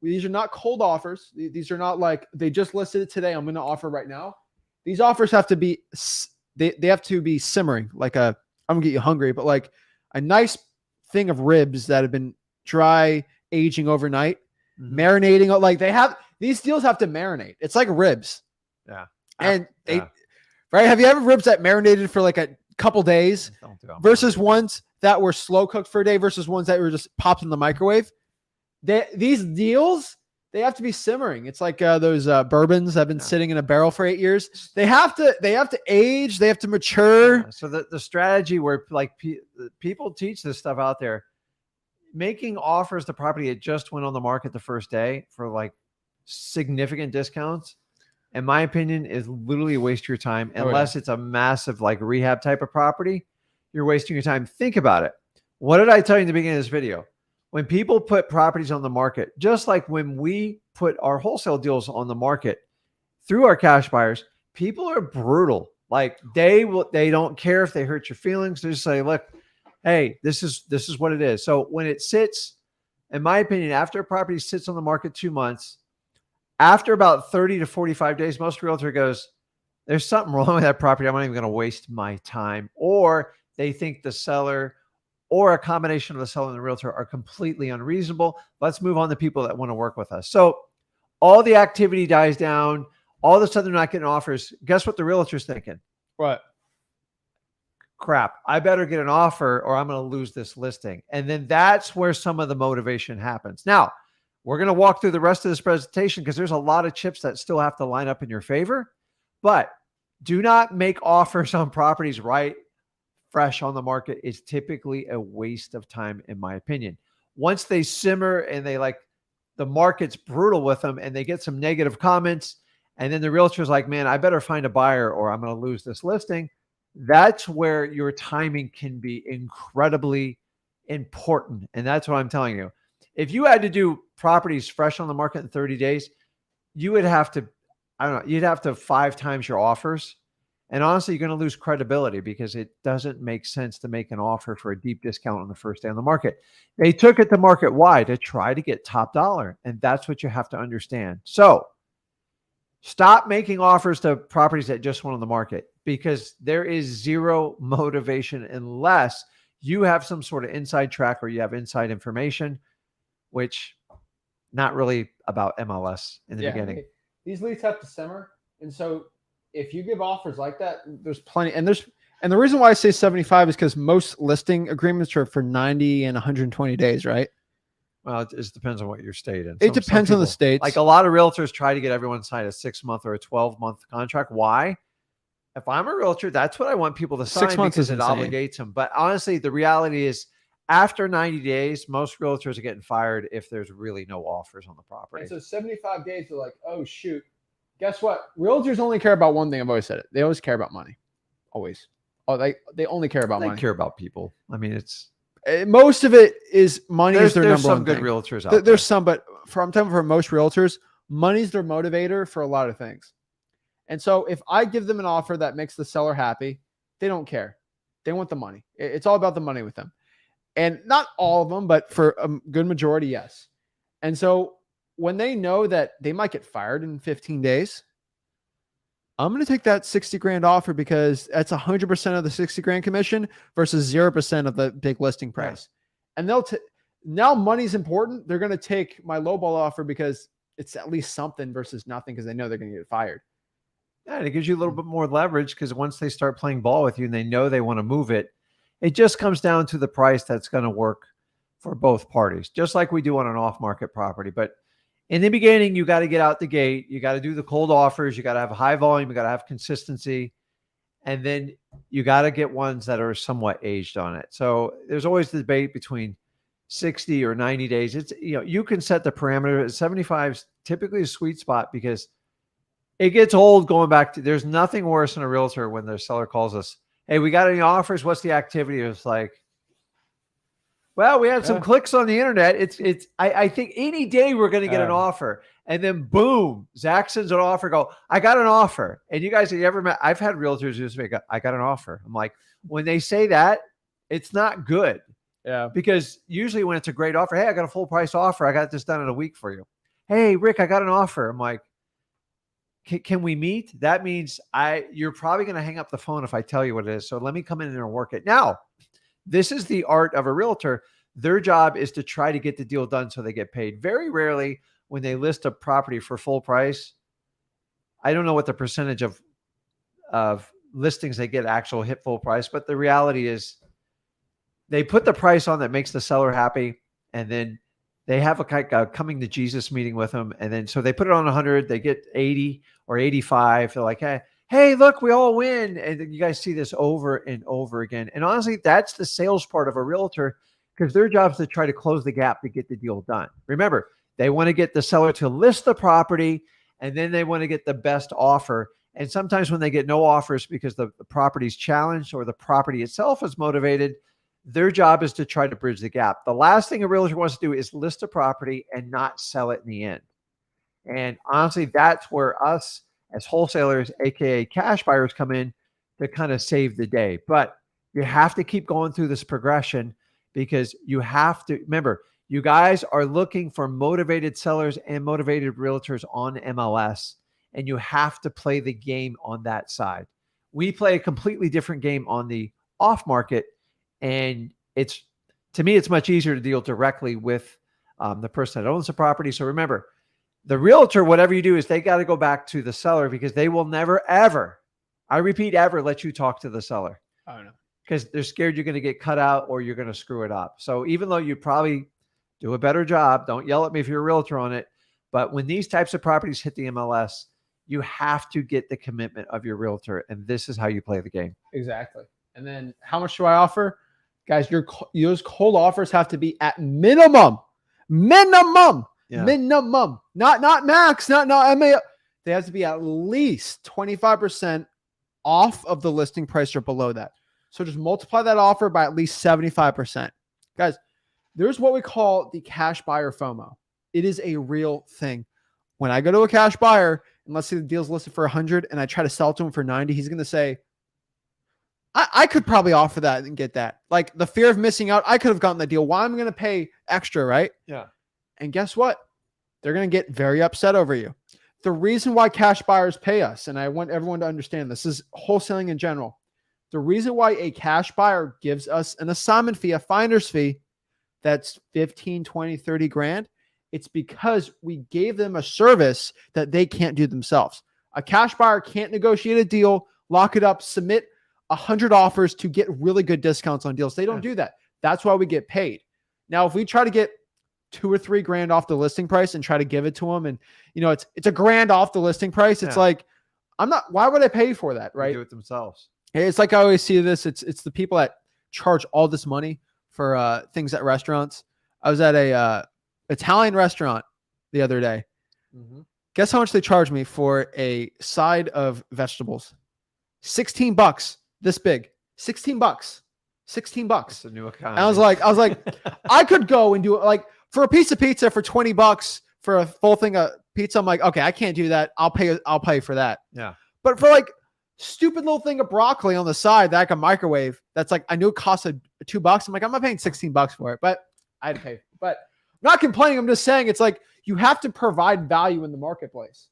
these are not cold offers. These are not like, they just listed it today, I'm going to offer right now. These offers have to be, they have to be simmering. Like I'm going to get you hungry, but like a nice thing of ribs that have been dry aging overnight, marinating. Like these deals have to marinate. It's like ribs. Yeah. And right. Have you ever ribs that marinated for like a couple days versus ones that were slow cooked for a day versus ones that were just popped in the microwave? These deals, they have to be simmering. It's like those bourbons that have been sitting in a barrel for 8 years. They have to age. They have to mature. Yeah. So the strategy where like people teach this stuff out there, making offers to property that just went on the market the first day for like significant discounts, in my opinion, is literally a waste of your time. Unless it's a massive like rehab type of property, you're wasting your time. Think about it. What did I tell you in the beginning of this video? When people put properties on the market, just like when we put our wholesale deals on the market through our cash buyers, people are brutal. Like they don't care if they hurt your feelings. They just say, look, hey, this is what it is. So when it sits, in my opinion, after a property sits on the market 2 months, after about 30 to 45 days, most realtor goes, there's something wrong with that property. I'm not even going to waste my time. Or they think the seller or a combination of the seller and the realtor are completely unreasonable. Let's move on to people that want to work with us. So all the activity dies down. All of a sudden, they're not getting offers. Guess what the realtor's thinking? What? Crap, I better get an offer or I'm going to lose this listing. And then that's where some of the motivation happens. Now, we're going to walk through the rest of this presentation because there's a lot of chips that still have to line up in your favor. But do not make offers on properties right fresh on the market. Is typically a waste of time, in my opinion. Once they simmer and they like the market's brutal with them and they get some negative comments, and then the realtor's like, man, I better find a buyer or I'm going to lose this listing. That's where your timing can be incredibly important. And that's what I'm telling you. If you had to do properties fresh on the market in 30 days, you would have to, I don't know, you'd have to 5 times your offers. And honestly, you're going to lose credibility because it doesn't make sense to make an offer for a deep discount on the first day on the market. They took it to market wide to try to get top dollar. And that's what you have to understand. So stop making offers to properties that just went on the market because there is zero motivation unless you have some sort of inside track or you have inside information, which not really about MLS in the beginning. These leads have to simmer. And so if you give offers like that, there's plenty. And the reason why I say 75 is because most listing agreements are for 90 and 120 days, right? Well, it just depends on what your state is. It depends on the states. Like a lot of realtors try to get everyone signed a 6-month or a 12-month contract. Why? If I'm a realtor, that's what I want people to sign 6 months because is it insane. obligates them. But honestly, the reality is after 90 days, most realtors are getting fired if there's really no offers on the property. And so 75 days, they're like, oh, shoot. Guess what? Realtors only care about one thing. I've always said it. They always care about money. Always. Oh, they only care about money. They care about people. I mean, it's most of it is money. Is their number one thing. There's some good realtors out there. There's some, but I'm talking for most realtors, money's their motivator for a lot of things. And so if I give them an offer that makes the seller happy, they don't care. They want the money. It's all about the money with them. And not all of them, but for a good majority, yes. And so when they know that they might get fired in 15 days, I'm going to take that 60 grand offer because that's 100% of the 60 grand commission versus 0% of the big listing price. Yeah. And now money's important. They're going to take my lowball offer because it's at least something versus nothing because they know they're going to get fired. Yeah, and it gives you a little bit more leverage because once they start playing ball with you and they know they want to move it, it just comes down to the price that's going to work for both parties, just like we do on an off-market property. But in the beginning, you got to get out the gate. You got to do the cold offers. You got to have a high volume. You got to have consistency. And then you got to get ones that are somewhat aged on it. So there's always the debate between 60 or 90 days. It's, you can set the parameter. 75 is typically a sweet spot because it gets old going back to, there's nothing worse than a realtor when their seller calls us, hey, we got any offers? What's the activity? It's like, well, we had some clicks on the internet. I think any day we're going to get an offer. And then boom, Zach sends an offer, go, I got an offer. And you guys, have you ever met, I've had realtors who just make, I got an offer. I'm like, when they say that, it's not good. Yeah. Because usually when it's a great offer, hey, I got a full price offer. I got this done in a week for you. Hey, Rick, I got an offer. I'm like, can we meet? That means you're probably going to hang up the phone if I tell you what it is. So let me come in there and work it. Now, this is the art of a realtor. Their job is to try to get the deal done so they get paid. Very rarely when they list a property for full price, I don't know what the percentage of listings they get actual hit full price, but the reality is they put the price on that makes the seller happy. And then they have a coming to Jesus meeting with them. And then, so they put it on 100, they get 80 or 85. They're like, hey, look, we all win. And you guys see this over and over again. And honestly, that's the sales part of a realtor because their job is to try to close the gap to get the deal done. Remember, they want to get the seller to list the property and then they want to get the best offer. And sometimes when they get no offers because the property's challenged or the property itself is motivated, their job is to try to bridge the gap. The last thing a realtor wants to do is list a property and not sell it in the end. And honestly, that's where us as wholesalers, AKA cash buyers, come in to kind of save the day. But you have to keep going through this progression because you have to remember, you guys are looking for motivated sellers and motivated realtors on MLS, and you have to play the game on that side. We play a completely different game on the off market. And to me, it's much easier to deal directly with the person that owns the property. So remember, the realtor, whatever you do is they got to go back to the seller because they will never, ever, I repeat, ever let you talk to the seller. I don't know. Because they're scared you're going to get cut out or you're going to screw it up. So even though you probably do a better job, don't yell at me if you're a realtor on it. But when these types of properties hit the MLS, you have to get the commitment of your realtor. And this is how you play the game. Exactly. And then how much do I offer? Guys, those cold offers have to be at minimum, minimum, not max, not MA. They have to be at least 25% off of the listing price or below that. So just multiply that offer by at least 75%. Guys, there's what we call the cash buyer FOMO. It is a real thing. When I go to a cash buyer and let's say the deal's listed for 100 and I try to sell to him for 90, he's going to say, I could probably offer that and get that. Like the fear of missing out, I could have gotten the deal. Why am I going to pay extra, right? Yeah. And guess what? They're going to get very upset over you. The reason why cash buyers pay us, and I want everyone to understand this is wholesaling in general. The reason why a cash buyer gives us an assignment fee, a finder's fee, that's 15, 20, 30 grand. It's because we gave them a service that they can't do themselves. A cash buyer can't negotiate a deal, lock it up, submit 100 offers to get really good discounts on deals. They don't do that. That's why we get paid. Now, if we try to get 2 or 3 grand off the listing price and try to give it to them, and it's a grand off the listing price. It's like, why would I pay for that? Right. They do it themselves. It's like, I always see this. It's the people that charge all this money for things at restaurants. I was at a Italian restaurant the other day. Mm-hmm. Guess how much they charged me for a side of vegetables? $16. This big, $16. It's a new economy. And I was like, I could go and do it like for a piece of pizza for $20 for a full thing of pizza. I'm like, okay, I can't do that. I'll pay for that. Yeah. But for like stupid little thing of broccoli on the side that I can microwave, that's like, I knew it costs $2. I'm like, I'm not paying $16 for it, but I had to pay. But not complaining. I'm just saying it's like you have to provide value in the marketplace.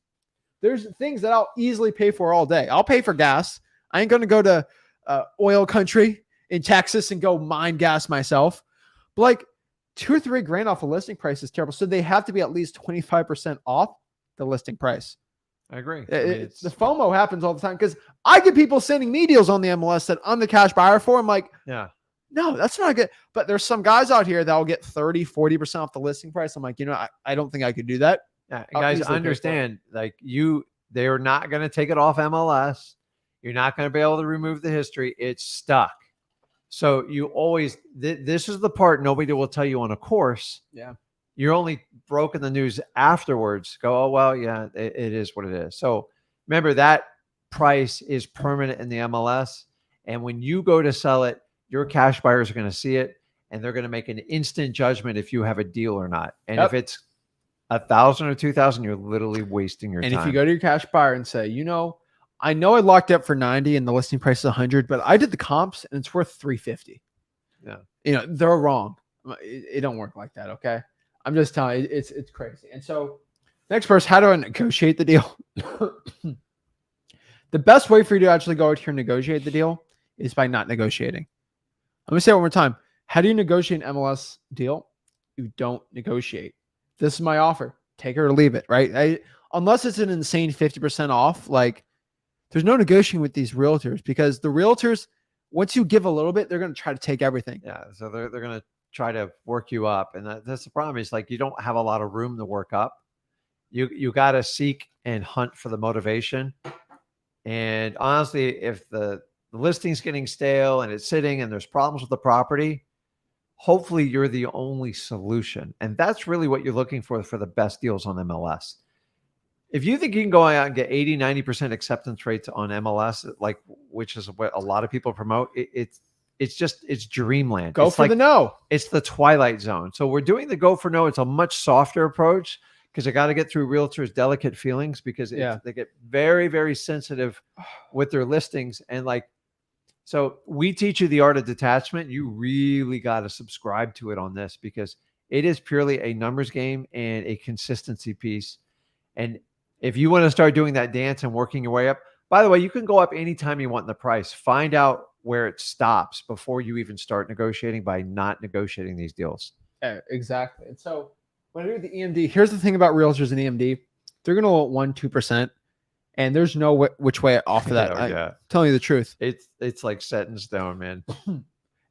There's things that I'll easily pay for all day. I'll pay for gas. I ain't going to go to oil country in Texas and go mine gas myself. But like $2 or $3 grand off a listing price is terrible. So they have to be at least 25% off the listing price. I agree. The FOMO happens all the time because I get people sending me deals on the MLS that I'm the cash buyer for. I'm like, yeah, no, that's not good. But there's some guys out here that will get 40% off the listing price. I'm like, I don't think I could do that. yeah. Guys, understand, like they're not going to take it off MLS. You're not going to be able to remove the history. It's stuck. So you always, this is the part nobody will tell you on a course. Yeah. You're only broken the news afterwards. Go, oh, well, yeah, it is what it is. So remember that price is permanent in the MLS. And when you go to sell it, your cash buyers are going to see it and they're going to make an instant judgment if you have a deal or not. And if it's 1,000 or 2,000, you're literally wasting your time. And if you go to your cash buyer and say, I know I locked up for 90 and the listing price is 100, but I did the comps and it's worth 350. Yeah. They're wrong. It don't work like that. Okay. I'm just telling you, it's crazy. And so next person, how do I negotiate the deal? The best way for you to actually go out here and negotiate the deal is by not negotiating. I'm going to say it one more time. How do you negotiate an MLS deal? You don't negotiate. This is my offer. Take it or leave it, right? Unless it's an insane 50% off, like there's no negotiating with these realtors because the realtors, once you give a little bit, they're going to try to take everything. Yeah. So they're going to try to work you up. And that's the problem is like, you don't have a lot of room to work up. You got to seek and hunt for the motivation. And honestly, if the listing's getting stale and it's sitting and there's problems with the property, hopefully you're the only solution. And that's really what you're looking for the best deals on MLS. If you think you can go out and get 80, 90% acceptance rates on MLS, like, which is what a lot of people promote, it's dreamland. Go for the no. It's the twilight zone. So we're doing the go for no. It's a much softer approach because I got to get through realtors' delicate feelings because they get very, very sensitive with their listings. And like, so we teach you the art of detachment. You really got to subscribe to it on this because it is purely a numbers game and a consistency piece. And if you want to start doing that dance and working your way up, by the way, you can go up anytime you want in the price. Find out where it stops before you even start negotiating by not negotiating these deals. Yeah, exactly. And so when I do the EMD, here's the thing about realtors and EMD. They're going to want 1-2%. And there's no which way off of that. I'm telling you the truth. It's like set in stone, man.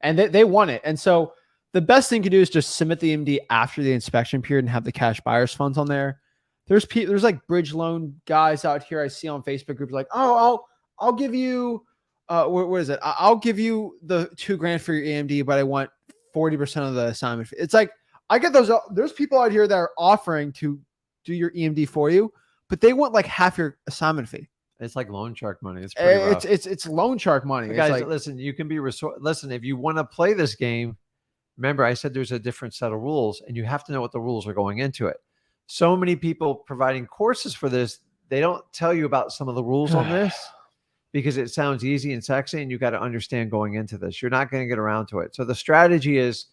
And they want it. And so the best thing to do is just submit the EMD after the inspection period and have the cash buyers funds on there. There's like bridge loan guys out here I see on Facebook groups like, oh, I'll give you what is it? I'll give you the $2 grand for your EMD, but I want 40% of the assignment fee. It's like I get those. There's people out here that are offering to do your EMD for you, but they want like half your assignment fee. It's like loan shark money. It's pretty rough. It's loan shark money. Guys, like, listen, you can be listen, if you want to play this game, remember I said there's a different set of rules and you have to know what the rules are going into it. So many people providing courses for this, they don't tell you about some of the rules on this because it sounds easy and sexy and you got to understand going into this. You're not going to get around to it. So the strategy is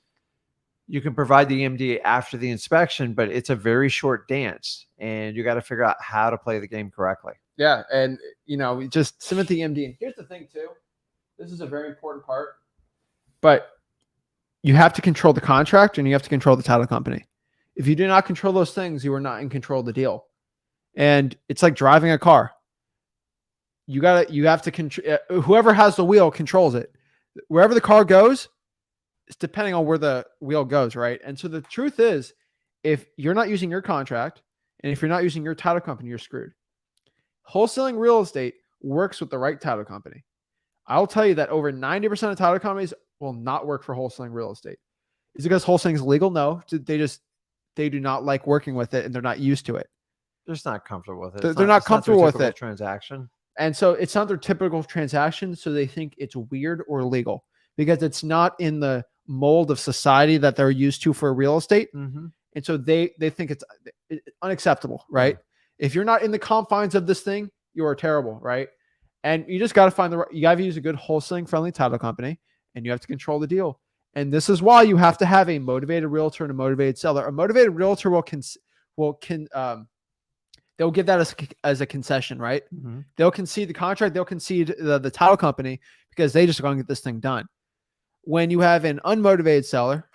you can provide the EMD after the inspection, but it's a very short dance and you got to figure out how to play the game correctly. Yeah. And, just submit the EMD. And here's the thing too. This is a very important part, but you have to control the contract and you have to control the title company. If you do not control those things, you are not in control of the deal. And it's like driving a car. You have to control, whoever has the wheel controls it. Wherever the car goes, it's depending on where the wheel goes, right? And so the truth is, if you're not using your contract and if you're not using your title company, you're screwed. Wholesaling real estate works with the right title company. I'll tell you that over 90% of title companies will not work for wholesaling real estate. Is it because wholesaling is legal? No, they do not like working with it and they're not used to it. They're just not comfortable with it. They're not comfortable with it. Transaction. And so it's not their typical transaction. So they think it's weird or illegal because it's not in the mold of society that they're used to for real estate. Mm-hmm. And so they think it's unacceptable, right? Yeah. If you're not in the confines of this thing, you are terrible, right? And you just got to find you got to use a good wholesaling friendly title company and you have to control the deal. And this is why you have to have a motivated realtor and a motivated seller. A motivated realtor they'll give that as a concession, right? Mm-hmm. They'll concede the contract. They'll concede the title company because they just are going to get this thing done. When you have an unmotivated seller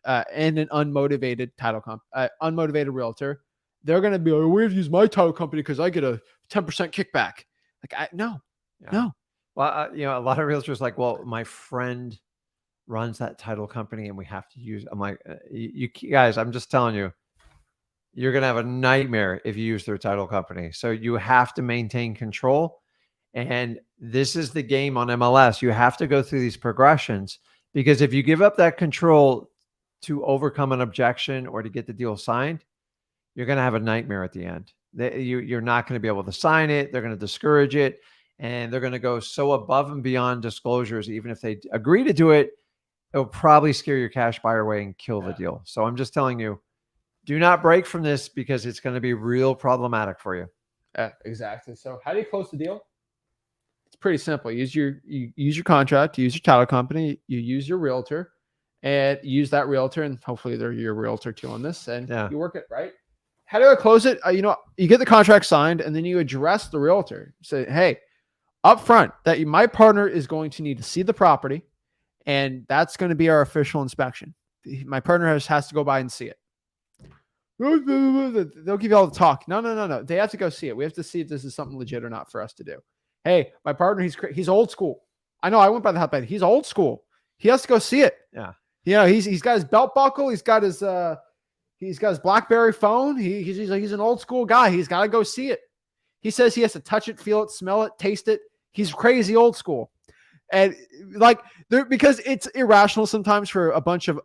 and an unmotivated unmotivated realtor, they're going to be, oh, we have to use my title company because I get a 10% kickback. Like, no. Well, a lot of realtors like, well, my friend runs that title company and we have to use. I'm like, you guys, I'm just telling you, you're going to have a nightmare if you use their title company. So you have to maintain control. And this is the game on MLS. You have to go through these progressions, because if you give up that control to overcome an objection or to get the deal signed, you're going to have a nightmare at the end. You're not going to be able to sign it. They're going to discourage it. And they're going to go so above and beyond disclosures. Even if they agree to do it, it'll probably scare your cash buyer away and kill the deal. So I'm just telling you, do not break from this, because it's going to be real problematic for you. Yeah, exactly. So how do you close the deal? It's pretty simple. You use your contract, you use your title company, you use your realtor, and use that realtor, and hopefully they're your realtor too on this, and you work it right. How do I close it? You get the contract signed, and then you address the realtor. Say, hey, up front, that my partner is going to need to see the property, and that's going to be our official inspection. My partner has to go by and see it. They'll give you all the talk. No. They have to go see it. We have to see if this is something legit or not for us to do. Hey, my partner, he's old school. I know I went by the hotbed. He's old school. He has to go see it. Yeah. He's got his belt buckle. He's got his BlackBerry phone. He's an old school guy. He's got to go see it. He says he has to touch it, feel it, smell it, taste it. He's crazy old school. And because it's irrational sometimes for a bunch of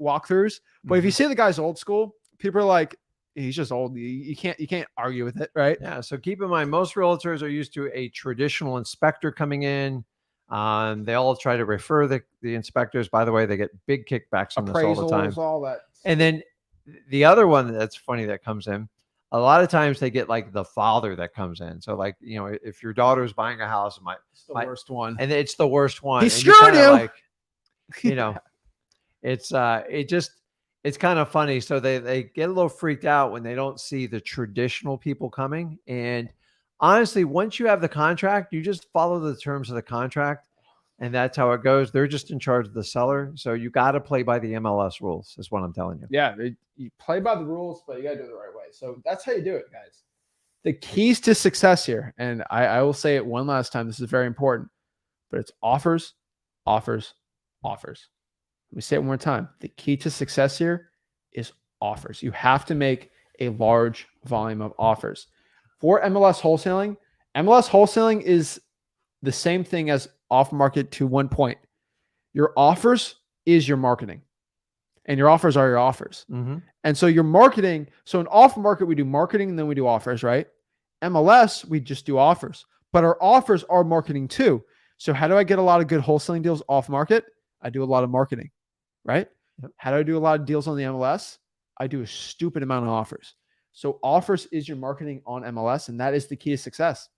walkthroughs. But if you see the guy's old school, people are like, he's just old. You can't argue with it, right? Yeah. So keep in mind, most realtors are used to a traditional inspector coming in. They all try to refer the inspectors. By the way, they get big kickbacks on this all the time. All that. And then the other one that's funny that comes in, a lot of times they get like the father that comes in. So like, if your daughter's buying a house, it's the worst one. And it's the worst one. He's screwing you. Like, it's kind of funny. So they get a little freaked out when they don't see the traditional people coming. And honestly, once you have the contract, you just follow the terms of the contract, and that's how it goes. They're just in charge of the seller. So you got to play by the MLS rules is what I'm telling you. Yeah. You play by the rules, but you got to do it the right way. So that's how you do it, guys. The keys to success here, and I will say it one last time. This is very important, but it's offers, offers, offers. Let me say it one more time. The key to success here is offers. You have to make a large volume of offers. For MLS wholesaling is the same thing as off market to one point. Your offers is your marketing, and your offers are your offers. Mm-hmm. And so your marketing, so in off market, we do marketing and then we do offers, right? MLS, we just do offers, but our offers are marketing too. So how do I get a lot of good wholesaling deals off market? I do a lot of marketing, right? Yep. How do I do a lot of deals on the MLS? I do a stupid amount of offers. So offers is your marketing on MLS, and that is the key to success,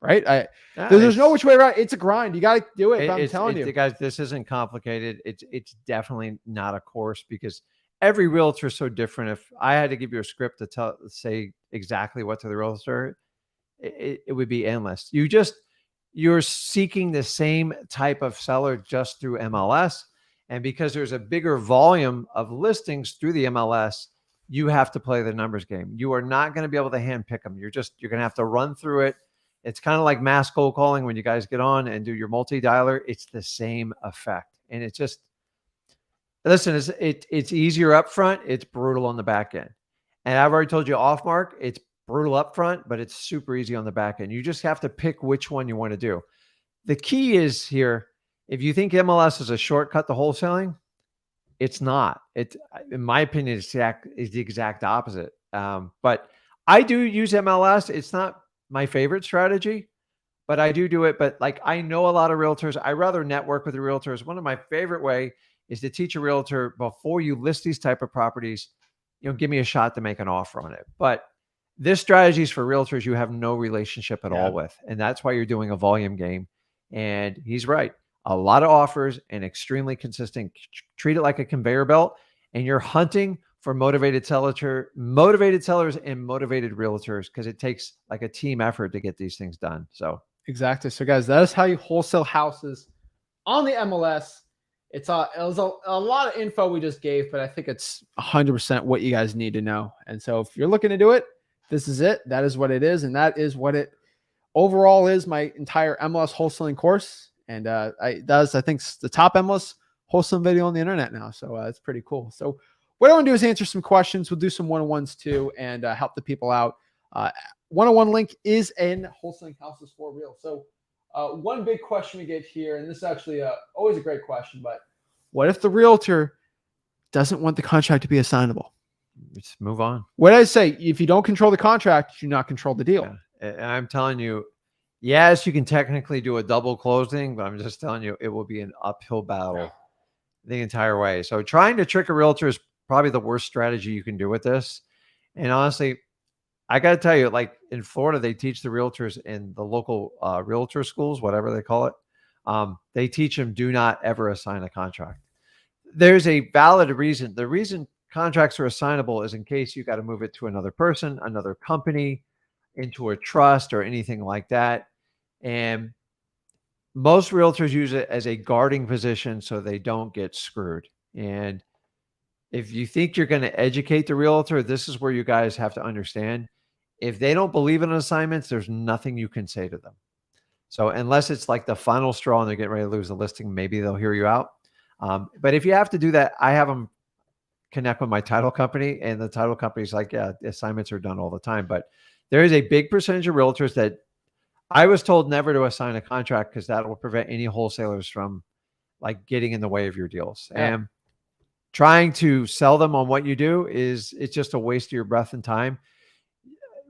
right? There's no which way around. It's a grind. You got to do it. I'm telling you, guys, this isn't complicated. It's definitely not a course, because every realtor is so different. If I had to give you a script to say exactly what to the realtor, it would be endless. You're seeking the same type of seller just through MLS. And because there's a bigger volume of listings through the MLS, you have to play the numbers game. You are not going to be able to handpick them. You're going to have to run through it. It's kind of like mass cold calling when you guys get on and do your multi-dialer. It's the same effect. And it's just, listen, it's easier up front. It's brutal on the back end. And I've already told you off mark, it's brutal up front, but it's super easy on the back end. You just have to pick which one you want to do. The key is here, if you think MLS is a shortcut to wholesaling, it's not. In my opinion, it's the exact opposite. But I do use MLS. It's not my favorite strategy, but I do it. But like, I know a lot of realtors. I rather network with the realtors. One of my favorite way is to teach a realtor before you list these type of properties, give me a shot to make an offer on it. But this strategy is for realtors you have no relationship at all with. And that's why you're doing a volume game. And he's right. a lot of offers and extremely consistent. Treat it like a conveyor belt, and you're hunting for motivated sellers and motivated realtors, because it takes like a team effort to get these things done. So exactly. So guys, that is how you wholesale houses on the MLS. It was a lot of info we just gave, but I think it's 100% what you guys need to know. And so if you're looking to do it, this is it. That is what it is. And that is what it overall is, my entire MLS wholesaling course. And I think it's the top MLS wholesaling video on the internet now. So it's pretty cool. So what I want to do is answer some questions. We'll do some one-on-ones too, and help the people out. One-on-one link is in Wholesaling Houses for Real. So one big question we get here, and this is actually always a great question, but what if the realtor doesn't want the contract to be assignable? Just move on. What I say, if you don't control the contract, you do not control the deal. Yeah. And I'm telling you, yes, you can technically do a double closing, but I'm just telling you, it will be an uphill battle the entire way. So trying to trick a realtor is probably the worst strategy you can do with this. And honestly, I got to tell you, like in Florida, they teach the realtors in the local realtor schools, whatever they call it. They teach them, do not ever assign a contract. There's a valid reason. The reason contracts are assignable is in case you got to move it to another person, another company, into a trust or anything like that. And most realtors use it as a guarding position so they don't get screwed. And if you think you're going to educate the realtor, this is where you guys have to understand. If they don't believe in assignments, there's nothing you can say to them. So unless it's like the final straw and they're getting ready to lose the listing, maybe they'll hear you out. But if you have to do that, I have them connect with my title company, and the title company's like, yeah, assignments are done all the time. But there is a big percentage of realtors that I was told never to assign a contract, because that will prevent any wholesalers from like getting in the way of your deals. Yeah. And trying to sell them on what you do it's just a waste of your breath and time.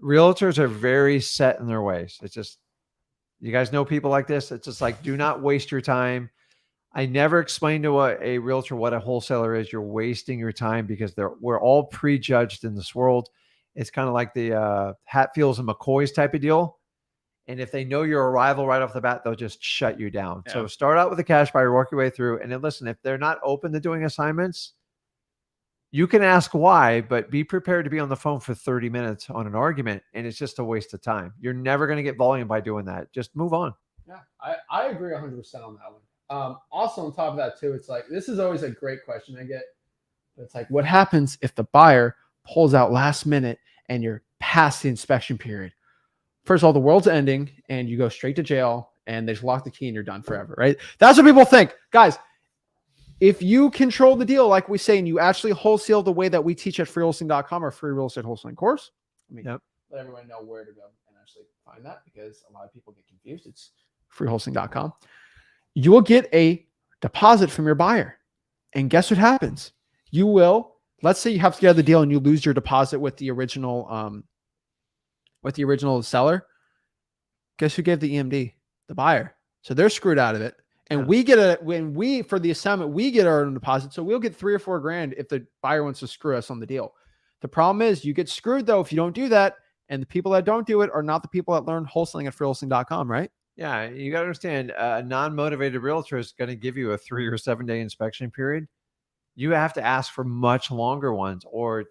Realtors are very set in their ways. It's just, you guys know people like this. It's just like, do not waste your time. I never explain to a realtor what a wholesaler is. You're wasting your time, because we're all prejudged in this world. It's kind of like the Hatfields and McCoys type of deal. And if they know you're a rival right off the bat, they'll just shut you down. Yeah. So start out with a cash buyer, work your way through. And then listen, if they're not open to doing assignments, you can ask why, but be prepared to be on the phone for 30 minutes on an argument. And it's just a waste of time. You're never going to get volume by doing that. Just move on. Yeah, I agree 100% on that one. Also on top of that too, it's like, this is always a great question I get. It's like, what happens if the buyer pulls out last minute and you're past the inspection period? First of all, the world's ending and you go straight to jail and they just lock the key and you're done forever, right? That's what people think. Guys, if you control the deal, like we say, and you actually wholesale the way that we teach at freewholesaling.com, our free real estate wholesaling course, let everyone know where to go and actually find that, because a lot of people get confused. It's freewholesaling.com. You will get a deposit from your buyer. And guess what happens? You will, let's say you have to get out of the deal and you lose your deposit with the original seller. Guess who gave the EMD? The buyer. So they're screwed out of it. And we get for the assignment, we get our own deposit. So we'll get $3 or $4 grand if the buyer wants to screw us on the deal. The problem is you get screwed though if you don't do that. And the people that don't do it are not the people that learn wholesaling at freewholesaling.com, right? Yeah, you got to understand, a non-motivated realtor is going to give you a 3 or 7 day inspection period. You have to ask for much longer ones, or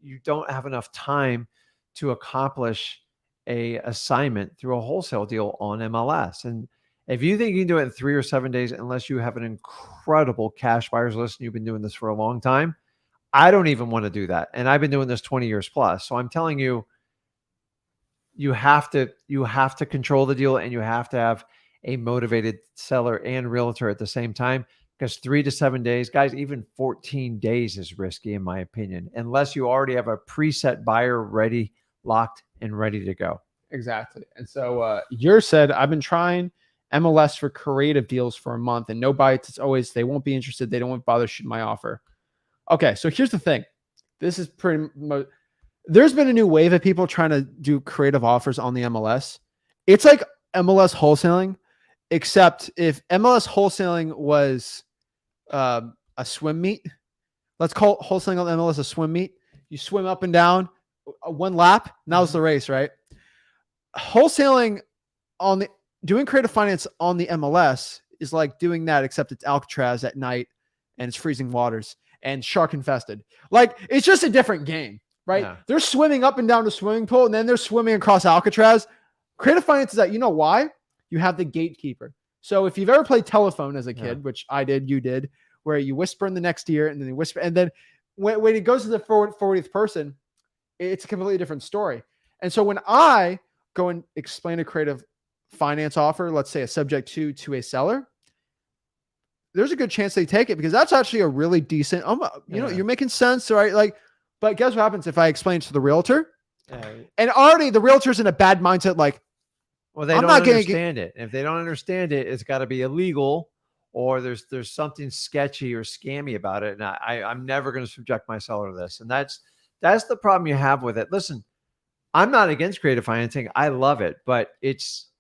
you don't have enough time to accomplish a assignment through a wholesale deal on MLS. And if you think you can do it in 3 or 7 days, unless you have an incredible cash buyers list and you've been doing this for a long time, I don't even want to do that. And I've been doing this 20 years plus. So I'm telling you, you have to control the deal, and you have to have a motivated seller and realtor at the same time, because 3 to 7 days, guys, even 14 days is risky in my opinion, unless you already have a preset buyer ready, locked, and ready to go. Exactly. And so yours said, I've been trying MLS for creative deals for a month and no bites. It's always, they won't be interested. They don't want to bother shooting my offer. Okay. So here's the thing. This is there's been a new wave of people trying to do creative offers on the MLS. It's like MLS wholesaling, except if MLS wholesaling was a swim meet, let's call wholesaling on MLS a swim meet. You swim up and down one lap. Now's the race, right? Wholesaling doing creative finance on the MLS is like doing that, except it's Alcatraz at night and it's freezing waters and shark infested. Like, it's just a different game, right? Yeah. They're swimming up and down the swimming pool and then they're swimming across Alcatraz. Creative finance is that, you know why? You have the gatekeeper. So if you've ever played telephone as a kid, which I did, you did, where you whisper in the next ear and then you whisper, and then when it goes to the 40th person, it's a completely different story. And so when I go and explain a creative finance offer, let's say a subject to a seller, there's a good chance they take it because that's actually a really decent, you know, you're making sense, right? Like, but guess what happens if I explain it to the realtor? And already the realtor's in a bad mindset, like, well, they don't understand it. If they don't understand it, it's got to be illegal, or there's something sketchy or scammy about it. And I'm never going to subject my seller to this. And that's the problem you have with it. Listen, I'm not against creative financing. I love it, but it's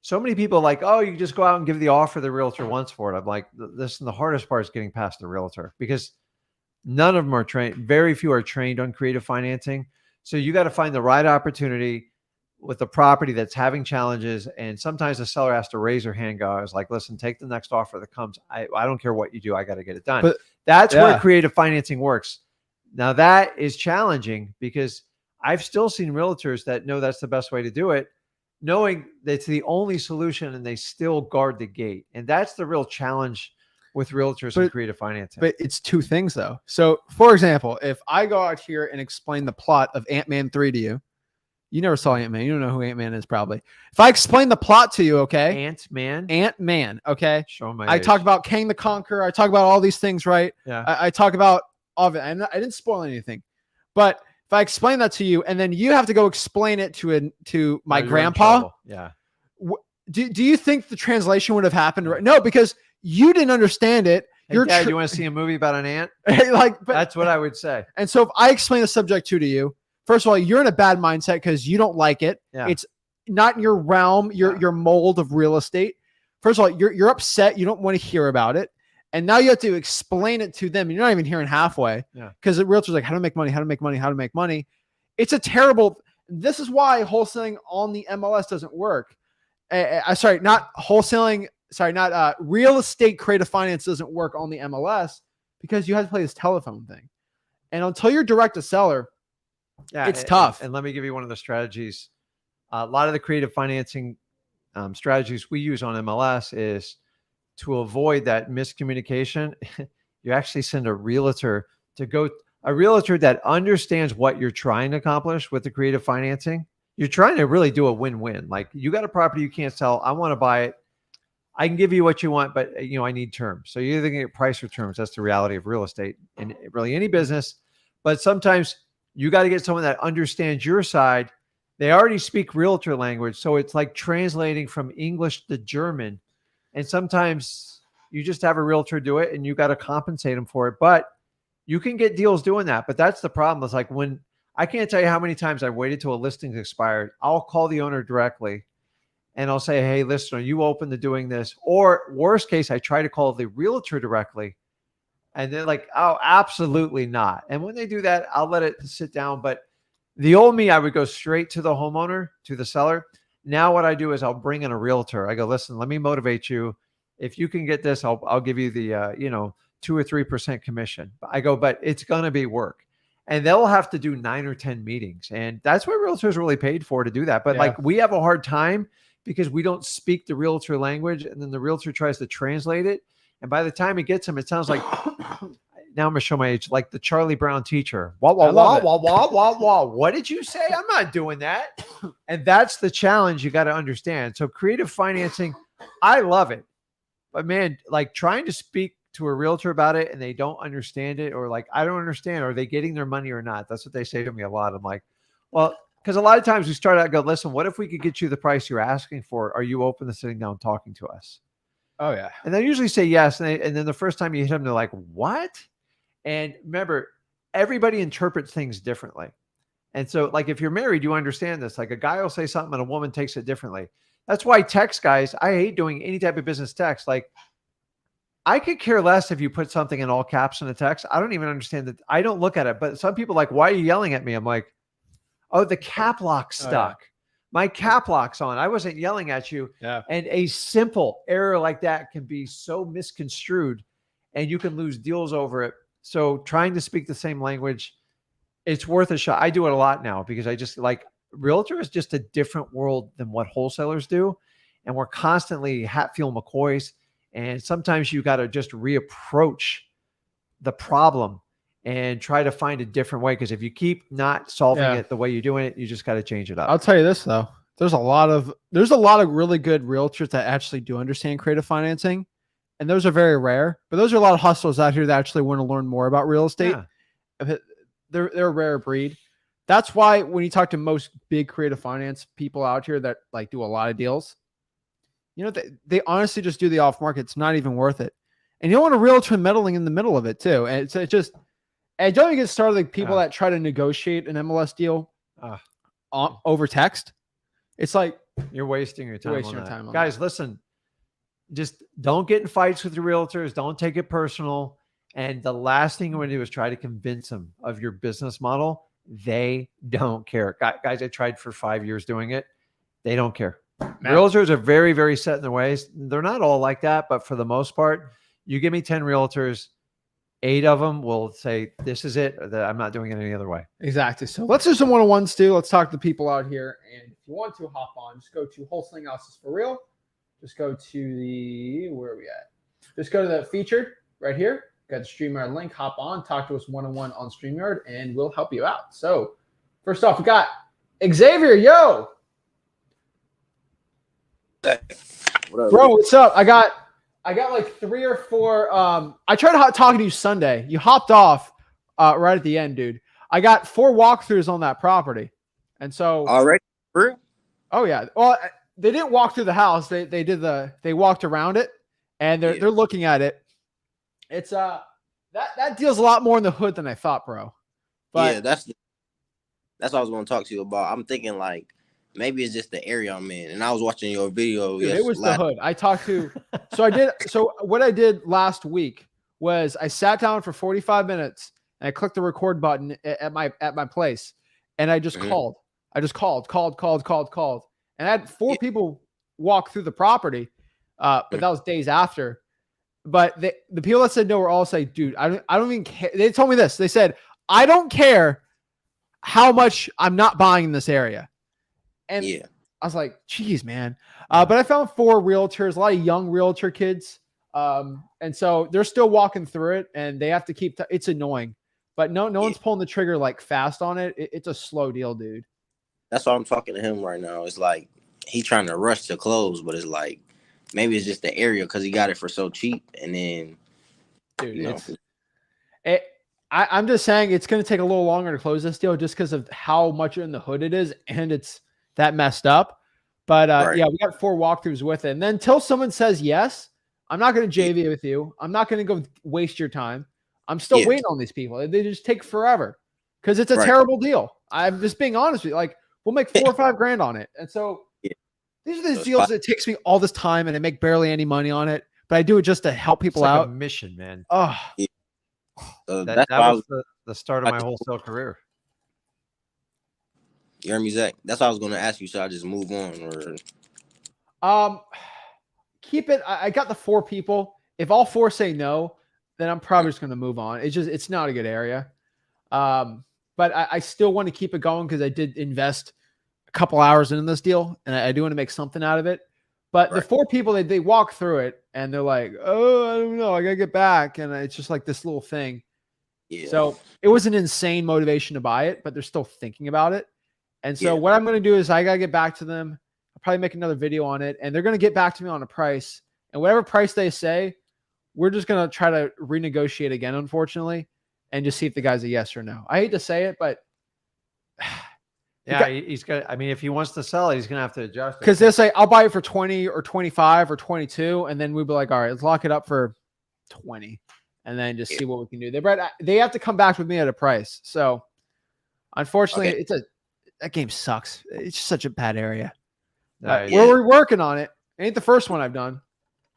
so many people like, oh, you just go out and give the offer the realtor wants for it. I'm like, listen, the hardest part is getting past the realtor because none of them are trained. Very few are trained on creative financing. So you got to find the right opportunity with the property that's having challenges. And sometimes the seller has to raise her hand. I was like, listen, take the next offer that comes. I don't care what you do. I got to get it done. But that's where creative financing works. Now that is challenging because I've still seen realtors that know that's the best way to do it, knowing that it's the only solution and they still guard the gate. And that's the real challenge with realtors and creative financing. But it's two things though. So for example, if I go out here and explain the plot of Ant-Man 3 to you, you never saw Ant-Man. You don't know who Ant-Man is probably. If I explain the plot to you, okay? Ant-Man, okay? Show my I talk about Kang the Conqueror. I talk about all these things, right? Yeah. I talk about all of it. I didn't spoil anything. But if I explain that to you and then you have to go explain it to my grandpa, do you think the translation would have happened? Right? No, because you didn't understand it. Hey, Dad, you want to see a movie about an ant? That's what I would say. And so if I explain the subject to you, first of all, you're in a bad mindset because you don't like it. Yeah. It's not in your realm, your mold of real estate. First of all, you're upset. You don't want to hear about it. And now you have to explain it to them. And you're not even hearing halfway. Because the realtor's like, how to make money, how to make money, how to make money. It's a terrible. This is why wholesaling on the MLS doesn't work. Sorry, not wholesaling. Sorry, not real estate creative finance doesn't work on the MLS because you have to play this telephone thing. And until you're direct to seller, it's tough. And let me give you one of the strategies. A lot of the creative financing strategies we use on MLS is to avoid that miscommunication. You actually send a realtor that understands what you're trying to accomplish with the creative financing. You're trying to really do a win-win. Like, you got a property you can't sell. I want to buy it. I can give you what you want, but I need terms. So you're either going to get price or terms. That's the reality of real estate and really any business. But sometimes you got to get someone that understands your side. They already speak realtor language. So it's like translating from English to German. And sometimes you just have a realtor do it and you got to compensate them for it. But you can get deals doing that. But that's the problem. It's like, when I can't tell you how many times I've waited till a listing's expired. I'll call the owner directly and I'll say, hey, listen, are you open to doing this? Or worst case, I try to call the realtor directly. And they're like, oh, absolutely not. And when they do that, I'll let it sit down. But the old me, I would go straight to the homeowner, to the seller. Now what I do is I'll bring in a realtor. I go, listen, let me motivate you. If you can get this, I'll give you the 2 or 3% commission. I go, but it's going to be work. And they'll have to do 9 or 10 meetings. And that's what realtors are really paid for, to do that. But like, we have a hard time because we don't speak the realtor language. And then the realtor tries to translate it. And by the time it gets them, it sounds like, now I'm going to show my age, like the Charlie Brown teacher. Wah, wah, wah, wah, wah, wah, wah. What did you say? I'm not doing that. And that's the challenge you got to understand. So creative financing, I love it. But man, like, trying to speak to a realtor about it and they don't understand it, or like, I don't understand, are they getting their money or not? That's what they say to me a lot. I'm like, well, because a lot of times we start out and go, listen, what if we could get you the price you're asking for? Are you open to sitting down and talking to us? Oh yeah. And they usually say yes. And then the first time you hit them, they're like, what? And remember, everybody interprets things differently. And so, like, if you're married, you understand this. Like, a guy will say something and a woman takes it differently. That's why text, guys, I hate doing any type of business text. Like, I could care less if you put something in all caps in a text. I don't even understand that. I don't look at it. But some people are like, why are you yelling at me? I'm like, oh, the cap lock stuck. My cap lock's on. I wasn't yelling at you. Yeah. And a simple error like that can be so misconstrued and you can lose deals over it. So trying to speak the same language, it's worth a shot. I do it a lot now because I just like realtor is just a different world than what wholesalers do. And we're constantly Hatfield McCoys. And sometimes you got to just reapproach the problem and try to find a different way. Because if you keep not solving it the way you're doing it, you just got to change it up. I'll tell you this though. There's a lot of really good realtors that actually do understand creative financing. And those are very rare, but those are a lot of hustlers out here that actually want to learn more about real estate. Yeah. They're a rare breed. That's why when you talk to most big creative finance people out here that like do a lot of deals, you know, they honestly just do the off market. It's not even worth it. And you don't want a realtor meddling in the middle of it too. And it's just, and don't even get started like people that try to negotiate an MLS deal over text. It's like you're wasting your time. On Guys, listen, just don't get in fights with your realtors. Don't take it personal. And the last thing you want to do is try to convince them of your business model. They don't care. Guys, I tried for 5 years doing it. They don't care. Realtors are very, very set in their ways. They're not all like that, but for the most part, you give me 10 realtors, 8 of them will say, this is it. I'm not doing it any other way. Exactly. So let's do some one-on-ones too. Let's talk to the people out here. And if you want to hop on, just go to Wholesaling Houses for Real. Just go to the, where are we at? Just go to the featured right here. Got the StreamYard link. Hop on, talk to us one-on-one on StreamYard, and we'll help you out. So first off, we got Xavier. Yo. What up, bro, what's up? I got like 3 or 4. I tried talking to you Sunday. You hopped off right at the end, dude. I got 4 walkthroughs on that property. And so already? Oh yeah. Well, they didn't walk through the house. They walked around it, and they're looking at it. It's that deals a lot more in the hood than I thought, bro. But yeah, that's what I was going to talk to you about. I'm thinking like maybe it's just the area I'm in, and I was watching your video. Dude, it was the hood. I talked to. So what I did last week was I sat down for 45 minutes and I clicked the record button at my place, and I just called. I just called, and I had 4 people walk through the property, but that was days after. But the people that said no were all saying, dude, I don't even care. They told me this. They said, I don't care how much I'm not buying in this area. And I was like, geez, man. But I found 4 realtors, a lot of young realtor kids. And so they're still walking through it, and they have to keep, it's annoying. But no one's pulling the trigger like fast on it. It's a slow deal, dude. That's why I'm talking to him right now. It's like he trying to rush to close, but it's like, maybe it's just the area because he got it for so cheap, and then, dude, I'm just saying it's going to take a little longer to close this deal just because of how much in the hood it is, and it's that messed up. But yeah, we got 4 walkthroughs with it, and then until someone says yes, I'm not going to JV with you. I'm not going to go waste your time. I'm still waiting on these people. They just take forever because it's a terrible deal. I'm just being honest with you. Like, we'll make 4 or 5 grand on it, and so. These are the deals that takes me all this time, and I make barely any money on it, but I do it just to help people out. A mission, man. Oh, that was the start of my wholesale career. You heard me, Zach? That's what I was going to ask you. Should I just move on, or keep it? I got the 4 people. If all 4 say no, then I'm probably just going to move on. It's not a good area. But I still want to keep it going because I did invest a couple hours in this deal, and I do want to make something out of it. But the 4 people, they walk through it, and they're like, oh, I don't know, I gotta get back. And it's just like this little thing. So it was an insane motivation to buy it, but they're still thinking about it. And so what I'm going to do is I gotta get back to them. I'll probably make another video on it, and they're going to get back to me on a price, and whatever price they say, we're just going to try to renegotiate again, unfortunately, and just see if the guy's a yes or no. I hate to say it, but yeah, he's got. I mean, if he wants to sell it, he's gonna have to adjust. Because they'll say, "I'll buy it for 20 or 25 or 22," and then we'd be like, "All right, let's lock it up for 20, and then just see what we can do." They have to come back with me at a price. So, unfortunately, that game sucks. It's just such a bad area. We're working on it. It ain't the first one I've done.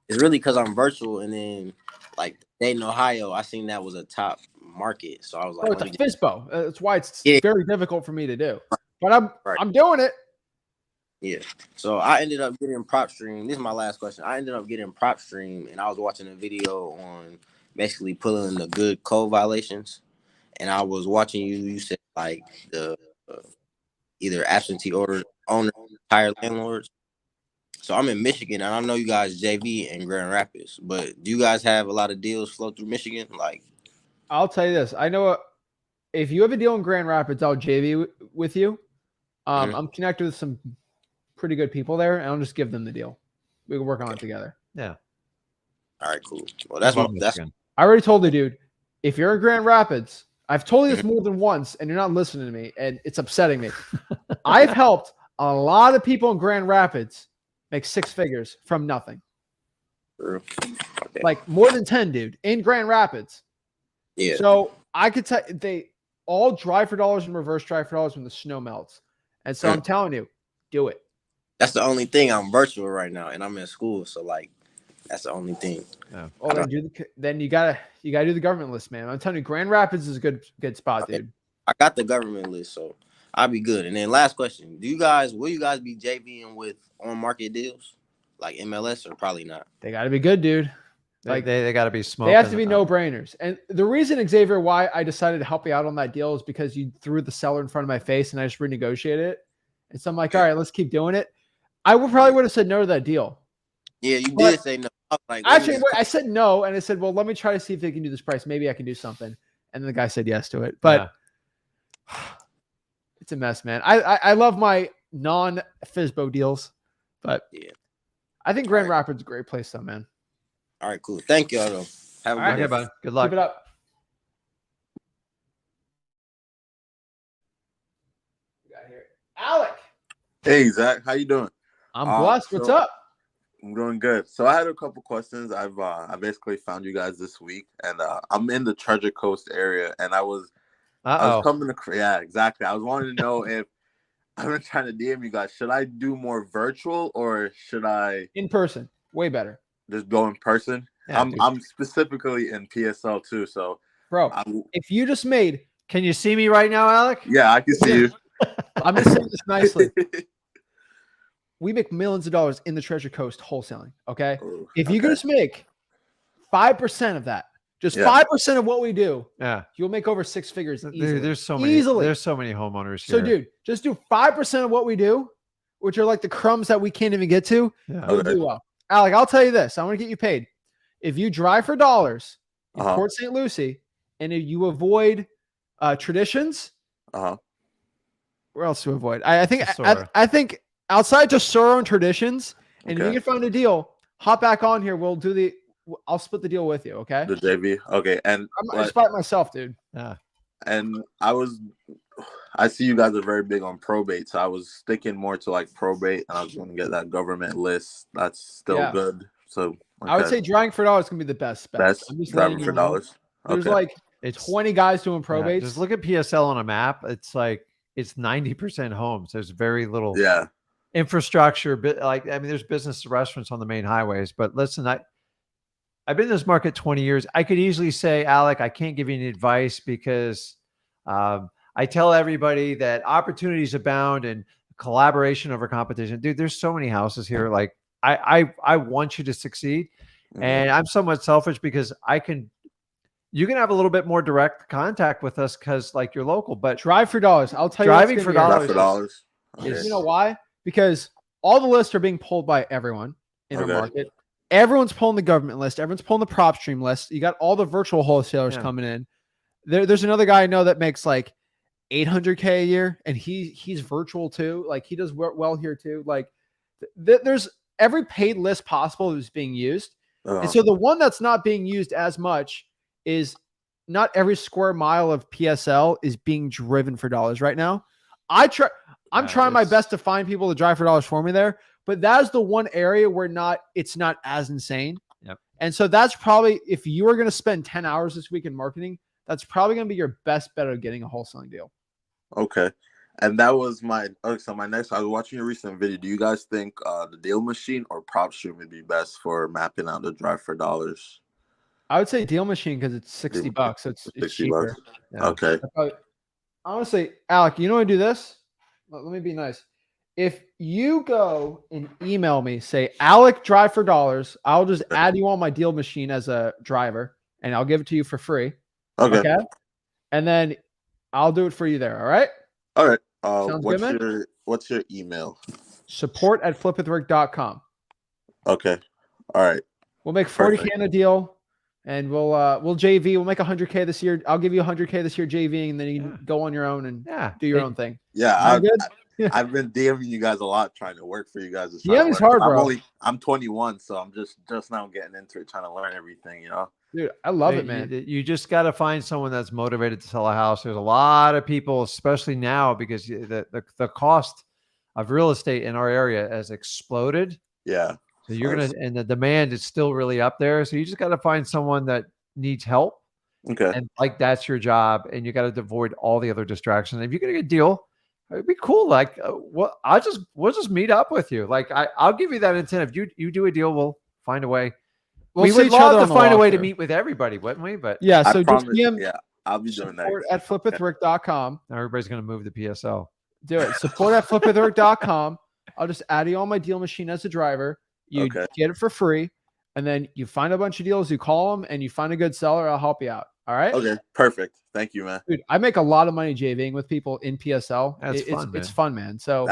It's really because I'm virtual, and then like Dayton, Ohio, I seen that was a top market, so I was like, "Oh, it's a FISBO." That's why it's very difficult for me to do. But I'm doing it. Yeah. So I ended up getting prop stream. This is my last question. I ended up getting prop stream, and I was watching a video on basically pulling the good code violations. And I was watching you. You said like the either absentee order owners, tire landlords. So I'm in Michigan, and I know you guys JV in Grand Rapids, but do you guys have a lot of deals flow through Michigan? Like, I'll tell you this. I know if you have a deal in Grand Rapids, I'll JV with you. Mhm. I'm connected with some pretty good people there, and I'll just give them the deal. We can work on it together. Yeah. all right, cool. Well, that's Love that's Michigan. I already told the dude, if you're in Grand Rapids, I've told you this more than once, and you're not listening to me, and it's upsetting me. I've helped a lot of people in Grand Rapids make 6 figures from nothing. true. Okay. Like more than 10, dude, in Grand Rapids. Yeah. So I could tell they all drive for dollars and reverse drive for dollars when the snow melts. And so I'm telling you, do it. That's the only thing. I'm virtual right now, and I'm in school, so like that's the only thing. Yeah. Oh, then you gotta do the government list, man. I'm telling you, Grand Rapids is a good spot, Okay. dude. I got the government list, so I'll be good. And then last question: will you guys be JVing with on market deals like MLS or probably not? They gotta be good, dude. Like they got to be smoking. They have to be no brainers. And the reason, Xavier, why I decided to help you out on that deal is because you threw the seller in front of my face and I just renegotiated it. And so I'm like, all right, let's keep doing it. I probably would have said no to that deal. Yeah, you did say no. I was like, Actually, I said no, and I said, well, let me try to see if they can do this price. Maybe I can do something. And then the guy said yes to it. But it's a mess, man. I love my non-FISBO deals, but yeah. I think Grand Rapids is a great place, though, man. All right, cool. Thank y'all, though. Have a All right, good day. Okay, bud. Good luck. Keep it up. We got here, Alec. Hey Zach, how you doing? I'm blessed. What's up? I'm doing good. So I had a couple questions. I basically found you guys this week, and I'm in the Treasure Coast area, and I was coming to exactly. I was wanting to know if I've been trying to DM you guys. Should I do more virtual or should I In person, way better, just go in person? Yeah, I'm specifically in PSL too, so bro. If you just made, Can you see me right now, Alec? yeah, I can see you. I'm just saying this nicely. We make millions of dollars in the Treasure Coast wholesaling. Okay. Oh, If you just make 5% of that, just 5% of what we do, you'll make over 6 figures easily. There's so many homeowners here. So, dude, just do 5% of what we do, which are like the crumbs that we can't even get to. You'll do well. Alec, I'll tell you this. I want to get you paid. If you drive for dollars in Port St. Lucie, and if you avoid traditions, where else to avoid? I think outside just Soro and traditions, and if you can find a deal, hop back on here. I'll split the deal with you. Okay. The JV. Okay. And I'm gonna spot myself, dude. Yeah. And I see you guys are very big on probate, so I was sticking more to like probate, and I was going to get that government list. That's still good. So I would say driving for dollars is gonna be the best. Best driving for dollars. There's like 20 guys doing probates. Just look at PSL on a map. It's like it's 90% homes. There's very little infrastructure. There's business restaurants on the main highways. But listen, I've been in this market 20 years. I could easily say, Alec, I can't give you any advice because I tell everybody that opportunities abound and collaboration over competition. Dude, there's so many houses here. Like I want you to succeed. And I'm somewhat selfish because you can have a little bit more direct contact with us because like you're local, but drive for dollars. I'll tell you, driving for dollars. You know why? Because all the lists are being pulled by everyone in our market. Everyone's pulling the government list. Everyone's pulling the prop stream list. You got all the virtual wholesalers coming in. There's another guy I know that makes like $800K a year, and he's virtual too. Like he does well here too. Like there's every paid list possible is being used, and so the one that's not being used as much is not every square mile of PSL is being driven for dollars right now. I'm trying my best to find people to drive for dollars for me there, but that is the one area where it's not as insane. Yep. And so that's probably, if you are going to spend 10 hours this week in marketing, that's probably going to be your best bet of getting a wholesaling deal. Okay. And that was my next, I was watching your recent video. Do you guys think the deal machine or prop stream would be best for mapping out the drive for dollars? I would say deal machine because it's $60. It's cheaper. Yeah. Okay. Honestly, Alec, you know how to do this? Let me be nice. if you go and email me, say Alec drive for dollars, I'll just add you on my deal machine as a driver, and I'll give it to you for free. Okay. And then I'll do it for you there. All right. All right. Sounds good, man. What's your email? support@flipwithrick.com. Okay. All right. We'll make 40K in a deal, and we'll JV. We'll make 100K this year. I'll give you 100K this year JV, and then you can go on your own and do your own thing. Yeah, I've been DMing you guys a lot, trying to work for you guys. Yeah, it's hard, bro. I'm 21, so I'm just now getting into it, trying to learn everything. Dude, I love it, man. You just got to find someone that's motivated to sell a house. There's a lot of people, especially now, because the cost of real estate in our area has exploded. Yeah. So and the demand is still really up there. So you just got to find someone that needs help. Okay. And that's your job, and you got to avoid all the other distractions. And if you get a good deal, it'd be cool. Like, we'll just meet up with you. Like, I'll give you that incentive. You do a deal, we'll find a way. We would love to find a way to meet with everybody, wouldn't we? But yeah, so just DM, I'll be doing that. support@flipwithrick.com. Now everybody's going to move the PSL. Do it. Support@flipwithrick.com. I'll just add you on my deal machine as a driver. You get it for free, and then you find a bunch of deals. You call them, and you find a good seller. I'll help you out. All right. Okay. Perfect. Thank you, man. Dude, I make a lot of money JVing with people in PSL. It's fun, man. So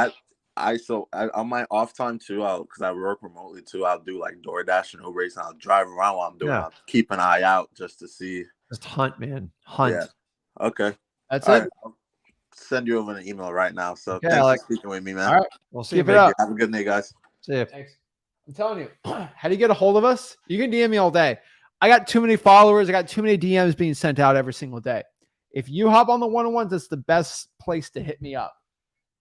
on my off time too, because I work remotely too, I'll do like DoorDash and Uber Eats, and I'll drive around while I'm doing it. I'll keep an eye out just to see. Just hunt, man. Hunt. Yeah. Okay. That's all it. Right. I'll send you over an email right now. So thanks for speaking with me, man. All right. We'll see Keep it up. Have a good day, guys. See you. Thanks. I'm telling you, how do you get a hold of us? You can DM me all day. I got too many followers. I got too many DMs being sent out every single day. If you hop on the one-on-ones, it's the best place to hit me up,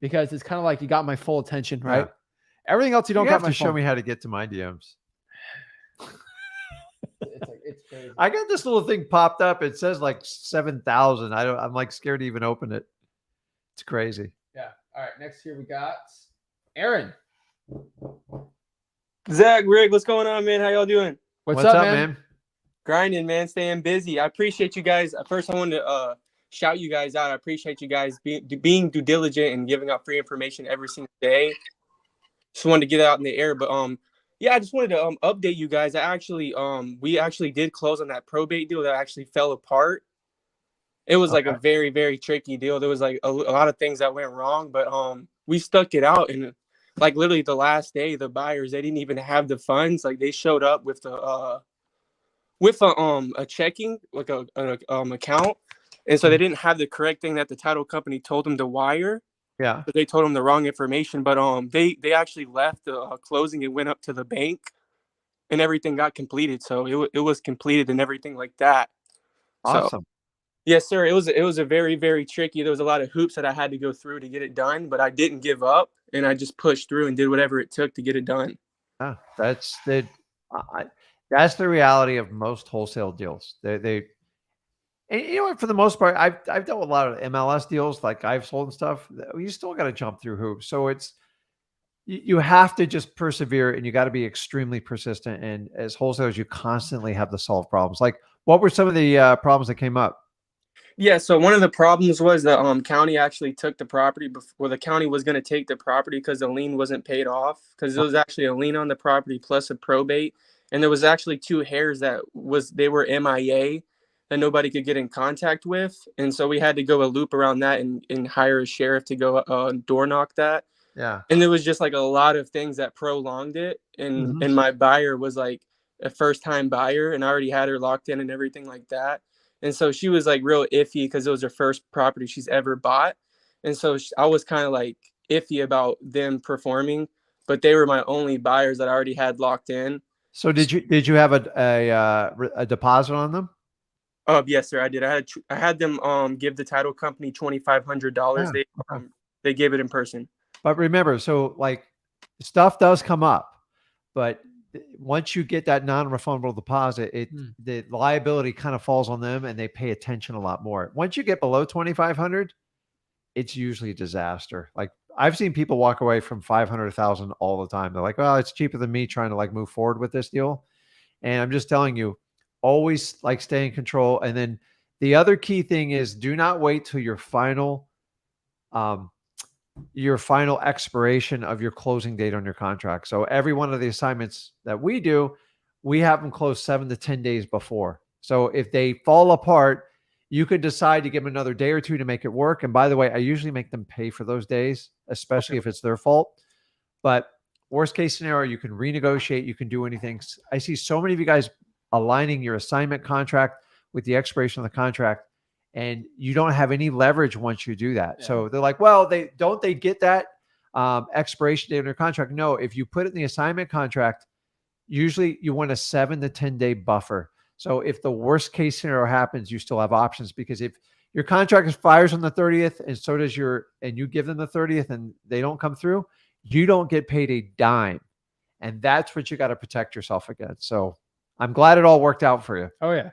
because it's kind of like you got my full attention, right? Yeah. Everything else you don't have to show me how to get to my DMs. It's crazy. I got this little thing popped up. It says like 7,000. I'm like scared to even open it. It's crazy. Yeah. All right. Next here we got Aaron. Zach, Rick, what's going on, man? How y'all doing? What's up, man? Grinding, man. Staying busy. I appreciate you guys. First, I wanted to shout you guys out. I appreciate you guys being due diligent and giving out free information every single day. Just wanted to get it out in the air, but yeah, I just wanted to update you guys. We actually did close on that probate deal that actually fell apart. It was like a very, very tricky deal. There was like a lot of things that went wrong, but we stuck it out, and like literally the last day, the buyers, they didn't even have the funds. Like they showed up with a checking, like an account, and so they didn't have the correct thing that the title company told them to wire. Yeah, but they told them the wrong information. But they actually left the closing and went up to the bank, and everything got completed. So it was completed and everything like that. Awesome. So, yes, sir. It was a very, very tricky. There was a lot of hoops that I had to go through to get it done, but I didn't give up, and I just pushed through and did whatever it took to get it done. Yeah, that's the reality of most wholesale deals. And you know what? For the most part, I've dealt with a lot of MLS deals, like I've sold and stuff. You still got to jump through hoops. So you have to just persevere, and you got to be extremely persistent. And as wholesalers, you constantly have to solve problems. Like, what were some of the problems that came up? Yeah, so one of the problems was the county actually took the property before the county was going to take the property because the lien wasn't paid off, because there was actually a lien on the property plus a probate, and there was actually 2 heirs that they were MIA that nobody could get in contact with, and so we had to go a loop around that and hire a sheriff to go door knock that. Yeah, and there was just like a lot of things that prolonged it, and my buyer was like a first-time buyer, and I already had her locked in and everything like that. And so she was like real iffy because it was her first property she's ever bought. And so I was kind of like iffy about them performing, but they were my only buyers that I already had locked in. So did you have a deposit on them? Yes, sir, I did. I had them give the title company $2,500. Yeah. They gave it in person. But remember, so like stuff does come up, but once you get that non-refundable deposit, the liability kind of falls on them, and they pay attention a lot more. Once you get below 2,500, it's usually a disaster. Like I've seen people walk away from 500,000 all the time. They're like, "Well, it's cheaper than me trying to like move forward with this deal." And I'm just telling you, always like stay in control. And then the other key thing is, do not wait till your final your final expiration of your closing date on your contract. So every one of the assignments that we do, we have them close 7 to 10 days before. So if they fall apart, you could decide to give them another day or two to make it work. And by the way, I usually make them pay for those days, especially if it's their fault. But worst case scenario, you can renegotiate, you can do anything. I see so many of you guys aligning your assignment contract with the expiration of the contract, and you don't have any leverage once you do that. Yeah. So they're like, well, they get that expiration date on their contract? No, if you put it in the assignment contract, usually you want a 7 to 10 day buffer. So if the worst case scenario happens, you still have options, because if your contract expires on the 30th and so does and you give them the 30th and they don't come through, you don't get paid a dime. And that's what you got to protect yourself against. So I'm glad it all worked out for you. Oh yeah.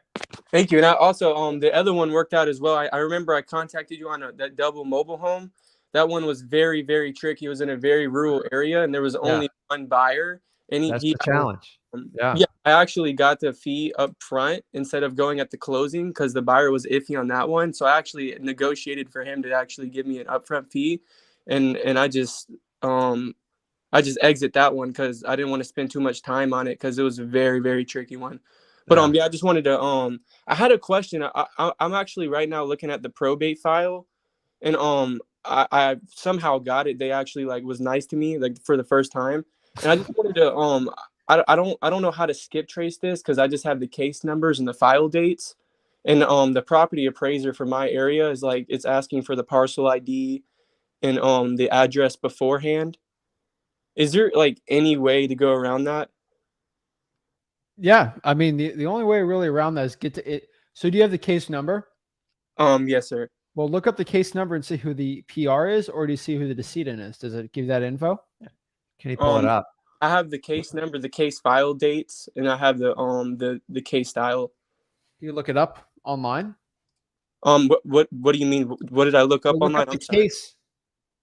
Thank you. And I also, the other one worked out as well. I remember I contacted you on that double mobile home. That one was very, very tricky. It was in a very rural area and there was only one buyer. And that's the challenge. Yeah, I actually got the fee up front instead of going at the closing because the buyer was iffy on that one. So I actually negotiated for him to actually give me an upfront fee, and I just exit that one because I didn't want to spend too much time on it because it was a very, very tricky one. But I just wanted to I had a question. I'm actually right now looking at the probate file, and I somehow got it. They actually was nice to me for the first time, and I just wanted to I don't know how to skip trace this because I just have the case numbers and the file dates, and the property appraiser for my area is it's asking for the parcel ID and the address beforehand. Is there any way to go around that? Yeah, I mean the only way really around that is get to it. So do you have the case number? Yes, sir. Well, look up the case number and see who the PR is, or do you see who the decedent is? Does it give you that info? Can you pull it up? I have the case number, the case file dates, and I have the case style. You look it up online. What do you mean? What did I look up online? The case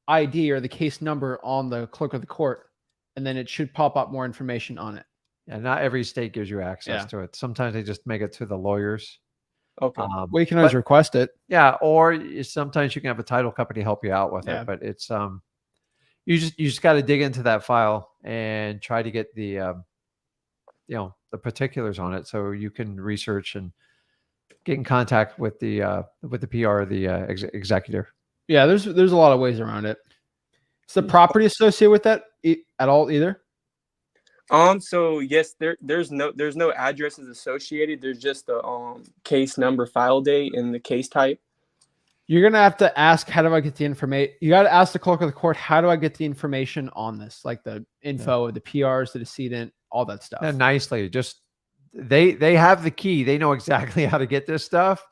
ID or the case number on the clerk of the court, and then it should pop up more information on it. Yeah, not every state gives you access to it. Sometimes they just make it to the lawyers. Okay. Well, you can always request it. Yeah, or sometimes you can have a title company help you out with it. But it's you just got to dig into that file and try to get the the particulars on it so you can research and get in contact with the PR, the executor. Yeah, there's a lot of ways around it. Is the property associated with that at all either? So yes, there's no addresses associated. There's just the case number, file date, and the case type. You're gonna have to ask, how do I get the information? You got to ask the clerk of the court, how do I get the information on this, like the info, the PRs, the decedent, all that stuff. And nicely, just they have the key. They know exactly how to get this stuff.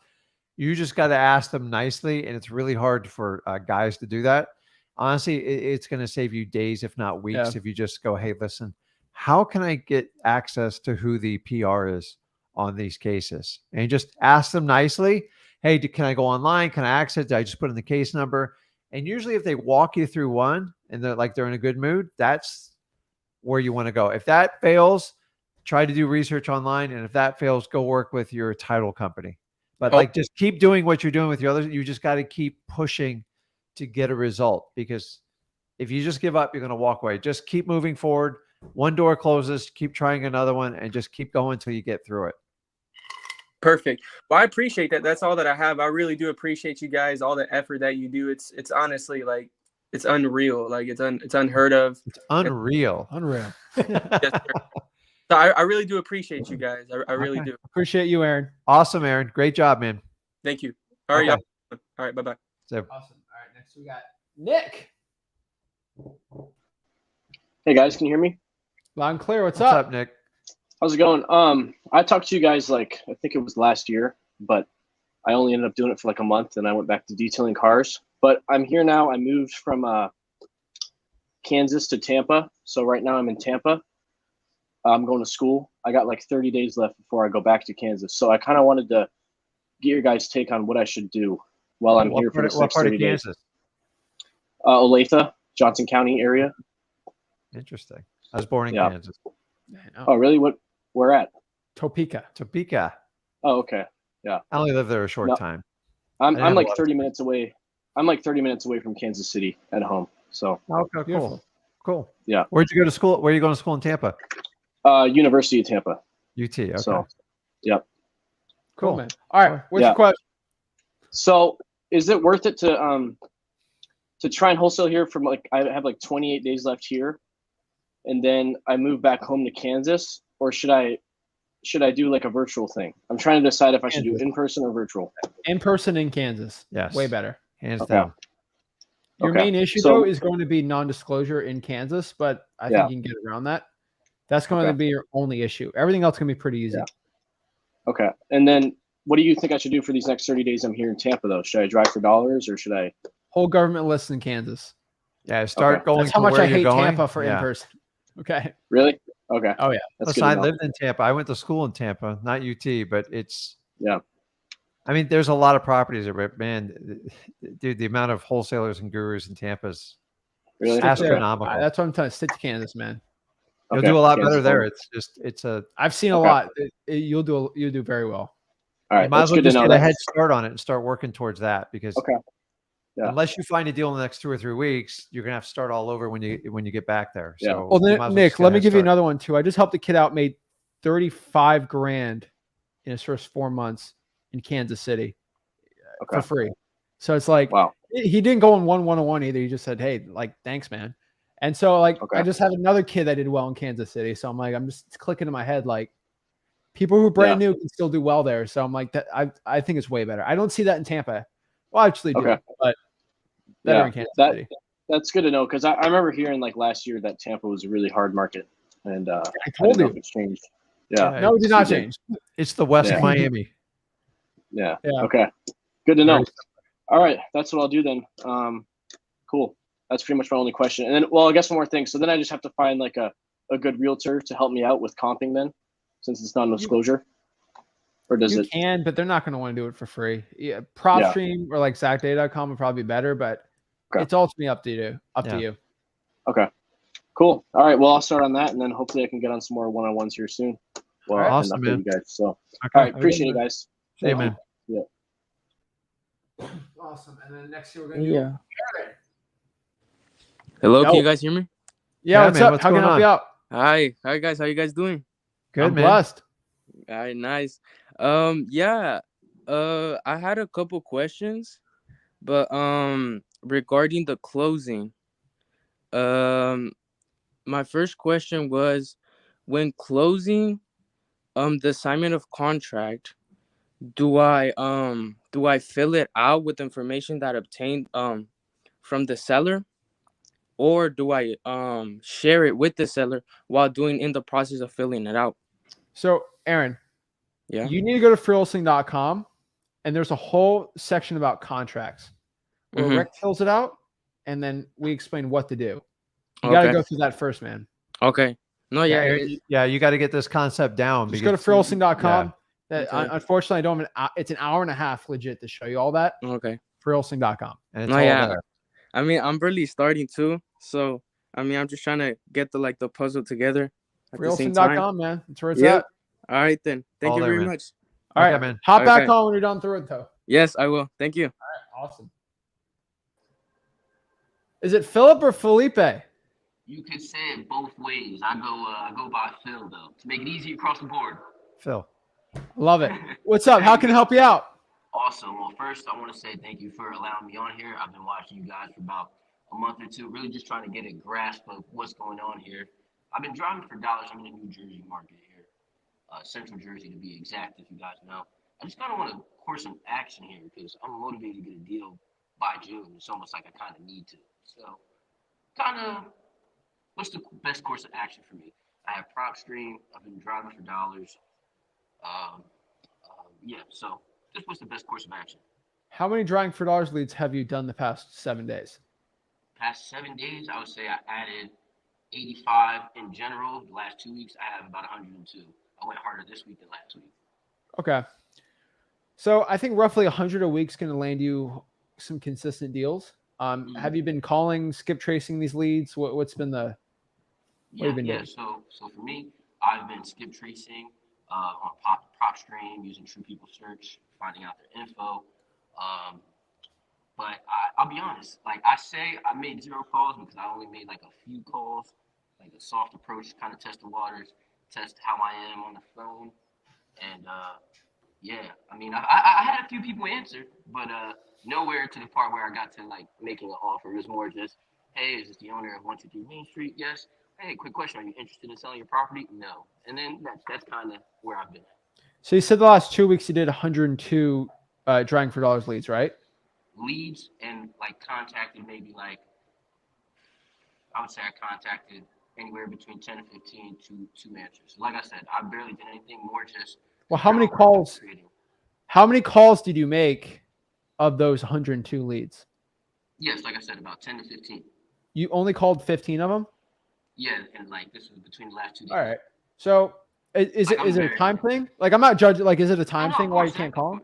You just got to ask them nicely, and it's really hard for guys to do that. Honestly, it's going to save you days, if not weeks, if you just go, hey, listen, how can I get access to who the PR is on these cases? And just ask them nicely. Hey, can I go online? Can I access it? Did I just put in the case number? And usually if they walk you through one and they're in a good mood, that's where you want to go. If that fails, try to do research online. And if that fails, go work with your title company. But just keep doing what you're doing with your others. You just got to keep pushing to get a result, because if you just give up, you're going to walk away. Just keep moving forward. One door closes, keep trying another one, and just keep going until you get through it. Perfect. Well, I appreciate that. That's all that I have. I really do appreciate you guys, all the effort that you do. It's honestly it's unreal. It's unheard of. It's unreal. Unreal. Yes, so I really do appreciate you guys. I really do. Appreciate you, Aaron. Awesome, Aaron. Great job, man. Thank you. All right, y'all. All right, bye-bye. So, awesome. All right, next we got Nick. Hey guys, can you hear me? Loud and clear. What's up, Nick? How's it going? I talked to you guys I think it was last year, but I only ended up doing it for a month, and I went back to detailing cars. But I'm here now. I moved from Kansas to Tampa, so right now I'm in Tampa. I'm going to school. I got 30 days left before I go back to Kansas, so I kind of wanted to get your guys' take on what I should do while I'm here for the next 30 days. Olathe, Johnson County area. Interesting. I was born in Kansas. Oh, really? Where at? Topeka. Oh, okay. Yeah. I only lived there a short time. I'm 30 minutes away. I'm 30 minutes away from Kansas City at home. So Okay, Beautiful. cool. Yeah. Where'd you go to school? Where are you going to school in Tampa? University of Tampa. UT. Okay. So, yep. Cool, man. All right. What's Yeah. your question? So is it worth it to try and wholesale here from like, I have like 28 days left here, and then I move back home to Kansas, or should I do like a virtual thing? I'm trying to decide if I should do in person or virtual. In person in Kansas. Yes. Way better. Hands Okay. down. Your Okay. main issue, So- though, is going to be non-disclosure in Kansas, but I Yeah. think you can get around that. That's going to Okay. be your only issue. Everything else can be pretty easy. Yeah. Okay. And then what do you think I should do for these next 30 days I'm here in Tampa, though? Should I drive for dollars, or should I? Whole government list in Kansas. Yeah. Start Okay. going That's how to much where I you're hate going. Tampa for Yeah. in person. Okay. Really? Okay. Oh, yeah. That's Listen, good to I know. lived in Tampa. I went to school in Tampa, not UT, but it's. Yeah. I mean, there's a lot of properties there, but man, dude, the amount of wholesalers and gurus in Tampa is Really? astronomical. That's what I'm telling you. Stick to Kansas, man. You'll Okay. do a lot Kansas better there. home. It's a. I've seen a Okay. lot. You'll do very well. All right. You might That's as well good to just know. get a head That's- start on it and start working towards that, because Okay. Yeah. unless you find a deal in the next 2 or 3 weeks, you're gonna have to start all over when you get back there. Yeah. So Well, you then, might as Nick, just get a let me head give you start. another one too. I just helped a kid out, made 35 grand in his first 4 months in Kansas City Okay. for free. So it's like, Wow. he didn't go in 101 either. He just said, "Hey, like, thanks, man." And so like, Okay. I just have another kid that did well in Kansas City. So I'm like, I'm just clicking in my head, like, people who are brand new can still do well there. So I'm like, that I think it's way better. I don't see that in Tampa. Well, I actually do, Okay. but better Yeah. in Kansas That City. that's good to know, because I remember hearing like last year that Tampa was a really hard market, and I I told don't know you. if it's changed. Yeah. No, it did not you did. change. It's the West Yeah. of Miami. Yeah. Yeah. Okay. Good to know. Very All right. That's what I'll do then. Cool. That's pretty much my only question. And then, well, I guess one more thing. So then I just have to find like a good realtor to help me out with comping then, since it's non-disclosure, or does You it? can, but they're not going to want to do it for free. Yeah, PropStream or like ZachData.com would probably be better, but Okay. it's ultimately up to you. To you. Okay. Cool. All right. Well, I'll start on that, and then hopefully I can get on some more one-on-ones here soon. Well, All right. Awesome, and update man. you guys. So, Okay. all right. Appreciate it, guys. Hey, Thank man. you. Awesome. And then next year we're going to do. Yeah. Hello, can Yo. you guys hear me? Yeah, Yeah, what's man, up? what's How can I going help you out? Hi guys, how you guys doing? Good, I'm man. blessed. All right, nice. Yeah. I had a couple questions, but regarding the closing. My first question was, when closing the assignment of contract, do I fill it out with information that obtained from the seller, or do I share it with the seller while doing in the process of filling it out? So, Aaron, Yeah. you need to go to freeholding.com, and there's a whole section about contracts where Mhm. Rick fills it out, and then we explain what to do. You got to Okay. go through that first, man. Okay. No, yeah. You got to get this concept down. Just go to because- freeholding.com. Okay. Unfortunately, I don't have it's an hour and a half legit to show you all that. Okay. freeholding.com. And it's No, all yeah. there. I mean, I'm really starting too, so I mean, I'm just trying to get the puzzle together at the same time. freeholding.com, man. That's where it's Yep. at. All right then. Thank All you there, very man. much. All right, Okay, man. Hop back Okay. on when you're done through it, though. Yes, I will. Thank you. Awesome. Is it Philip or Felipe? You can say it both ways. I go by Phil though to make it easy across the board. Phil. Love it. What's up? How can I help you out? Awesome. Well, first I want to say thank you for allowing me on here. I've been watching you guys for about a month or two, really just trying to get a grasp of what's going on here. I've been driving for dollars. I'm in the New Jersey market here, Central Jersey to be exact, if you guys know. I just kind of want to course some action here because I'm motivated to get a deal by June. It's almost like I kind of need to. So, what's the best course of action for me? I have PropStream. I've been driving for dollars. Yeah, so just what's the best course of action? How many drawing for dollars leads have you done the past 7 days? Past 7 days, I would say I added 85 in general. The last 2 weeks, I have about 102. I went harder this week than last week. Okay. So I think roughly 100 a week is going to land you some consistent deals. Have you been calling, skip tracing these leads? What's been the what have you been doing? So for me, I've been skip tracing on PropStream using True People Search, finding out their info. But I'll be honest. Like I say, I made 0 calls because I only made like a few calls, like a soft approach, kind of test the waters, test how I am on the phone, and yeah. I mean, I had a few people answer, but nowhere to the part where I got to like making an offer. It was more just, hey, is this the owner of 123 Main Street? Yes. Hey, quick question: are you interested in selling your property? No. And then that's kind of where I've been at. So you said the last 2 weeks you did 102 drawing for dollars leads, right? Leads and like contacted maybe like, I would say I contacted anywhere between 10 and 15 to answers. Like I said, I barely did anything more just. Well, how many calls did you make of those 102 leads? Yes, like I said, about 10 to 15. You only called 15 of them? Yeah, and like this was between the last 2 days. All right. So is it a time thing? Like I'm not judging. Like, is it a time thing why you can't call them?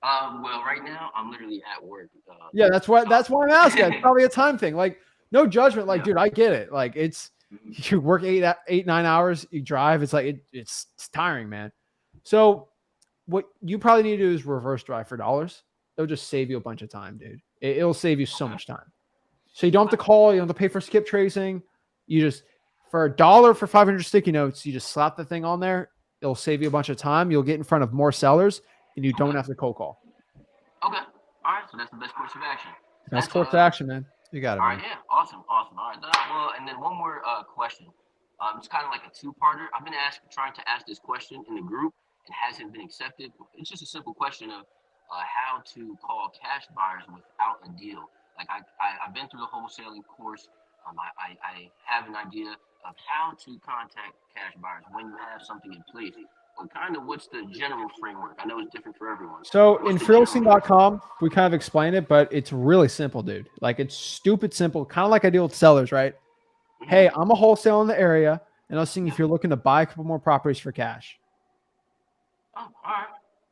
Well, right now I'm literally at work. Yeah, that's why I'm asking. It's probably a time thing. Like, no judgment. Like, dude, I get it. Like, it's you work 8, 9 hours, you drive. It's like it's tiring, man. So what you probably need to do is reverse drive for dollars. It'll just save you a bunch of time, dude. It'll save you so much time. So you don't have to call. You don't have to pay for skip tracing. You just for $1 for 500 sticky notes, you just slap the thing on there. It'll save you a bunch of time. You'll get in front of more sellers. And you don't have to cold call. Okay. All right. So that's the best course of action. Best course of action, man. You got it, man. All right. Yeah. Awesome. All right. Well, and then one more question. It's kind of like a two-parter. I've been trying to ask this question in the group and hasn't been accepted. It's just a simple question of how to call cash buyers without a deal. Like I've been through the wholesaling course. I have an idea of how to contact cash buyers when you have something in place. But kind of what's the general framework? I know it's different for everyone. So in freelisting.com, we kind of explain it, but it's really simple, dude. Like it's stupid simple, kind of like I deal with sellers, right? Mm-hmm. Hey, I'm a wholesale in the area, and I was seeing if you're looking to buy a couple more properties for cash. Oh, all right.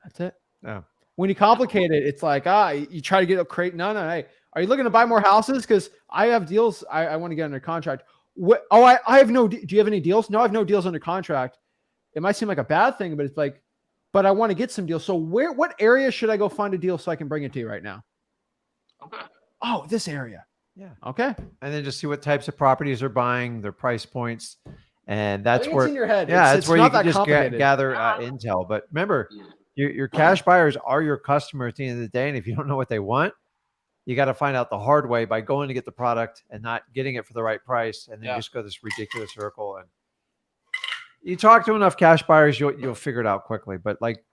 That's it. Yeah. When you complicate it, it's like, you try to get a crate. No. Hey, are you looking to buy more houses? Because I have deals. I want to get under contract. I have no. Do you have any deals? No, I have no deals under contract. It might seem like a bad thing, but it's like, but I want to get some deals. So what area should I go find a deal so I can bring it to you right now? Okay. Oh, this area. Yeah. Okay. And then just see what types of properties are buying, their price points. And that's where, it's in your head. Yeah, it's where you can just gather intel. But remember, your cash buyers are your customers at the end of the day. And if you don't know what they want, you got to find out the hard way by going to get the product and not getting it for the right price. And then just go this ridiculous circle. And you talk to enough cash buyers, you'll figure it out quickly. But like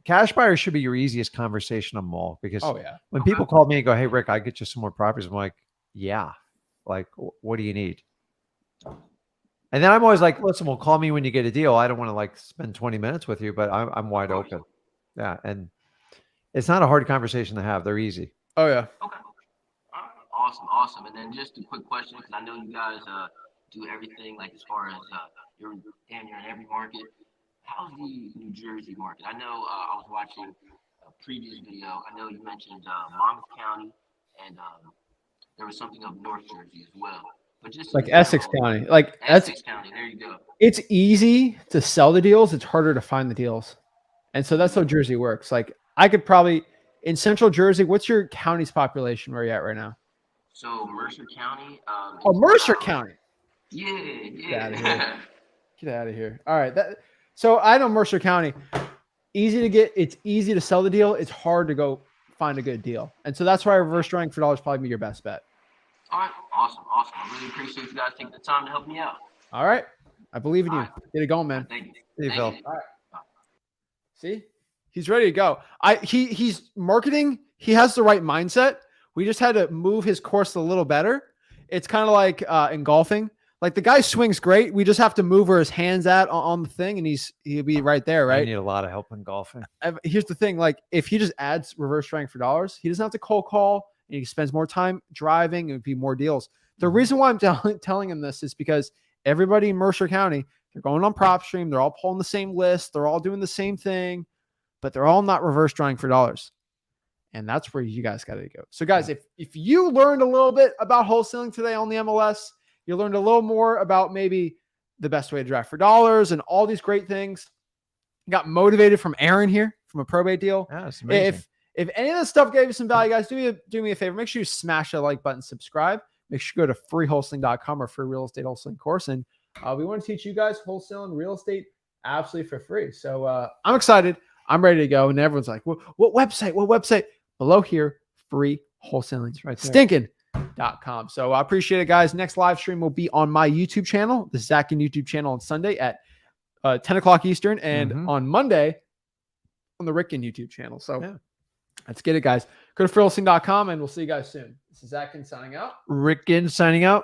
cash buyers should be your easiest conversation of them all, because when people call me and go, "Hey Rick, I get you some more properties," I'm like, "Yeah, like what do you need?" And then I'm always like, "Listen, well, call me when you get a deal. I don't want to like spend 20 minutes with you, but I'm wide open." Yeah, and it's not a hard conversation to have. They're easy. Oh yeah. Okay. Awesome. And then just a quick question, because I know you guys do everything like as far as you're in every market. How's the New Jersey market? I know I was watching a previous video. I know you mentioned Monmouth County, and there was something of North Jersey as well. But just like Essex County, like Essex County. There you go. It's easy to sell the deals. It's harder to find the deals, and so that's how Jersey works. Like I could probably in Central Jersey. What's your county's population? Where are you at right now? So Mercer County. Mercer County. Yeah. Get out of here. All right. So I know Mercer County, easy to get. It's easy to sell the deal. It's hard to go find a good deal. And so that's why reverse drawing for dollars probably be your best bet. All right. Awesome. I really appreciate you guys taking the time to help me out. All right. I believe in you. Get it going, man. Thank you. See you, Phil. All right. See, he's ready to go. He's marketing. He has the right mindset. We just had to move his course a little better. It's kind of like in golfing. Like the guy swings great. We just have to move where his hand's at on the thing, and he'll be right there, right? I need a lot of help in golfing. Here's the thing: like if he just adds reverse drawing for dollars, he doesn't have to cold call, and he spends more time driving. It would be more deals. The reason why I'm telling him this is because everybody in Mercer County, they're going on PropStream. They're all pulling the same list. They're all doing the same thing, but they're all not reverse drawing for dollars. And that's where you guys got to go. So guys, if you learned a little bit about wholesaling today on the MLS, you learned a little more about maybe the best way to draft for dollars and all these great things. You got motivated from Aaron here from a probate deal. Yeah, it's amazing. If any of this stuff gave you some value, guys, do me a favor. Make sure you smash that like button, subscribe. Make sure you go to freewholesaling.com or free real estate wholesaling course. And we want to teach you guys wholesale and real estate absolutely for free. So I'm excited. I'm ready to go. And everyone's like, what website? What website? Below here, free wholesaling. Right there. Stinking.com. So I appreciate it, guys. Next live stream will be on my YouTube channel, the Zach and YouTube channel, on Sunday at 10 o'clock Eastern, and on Monday on the Rick and YouTube channel. So let's get it, guys. Go to freewholesaling.com and we'll see you guys soon. This is Zach signing out. Rick signing out.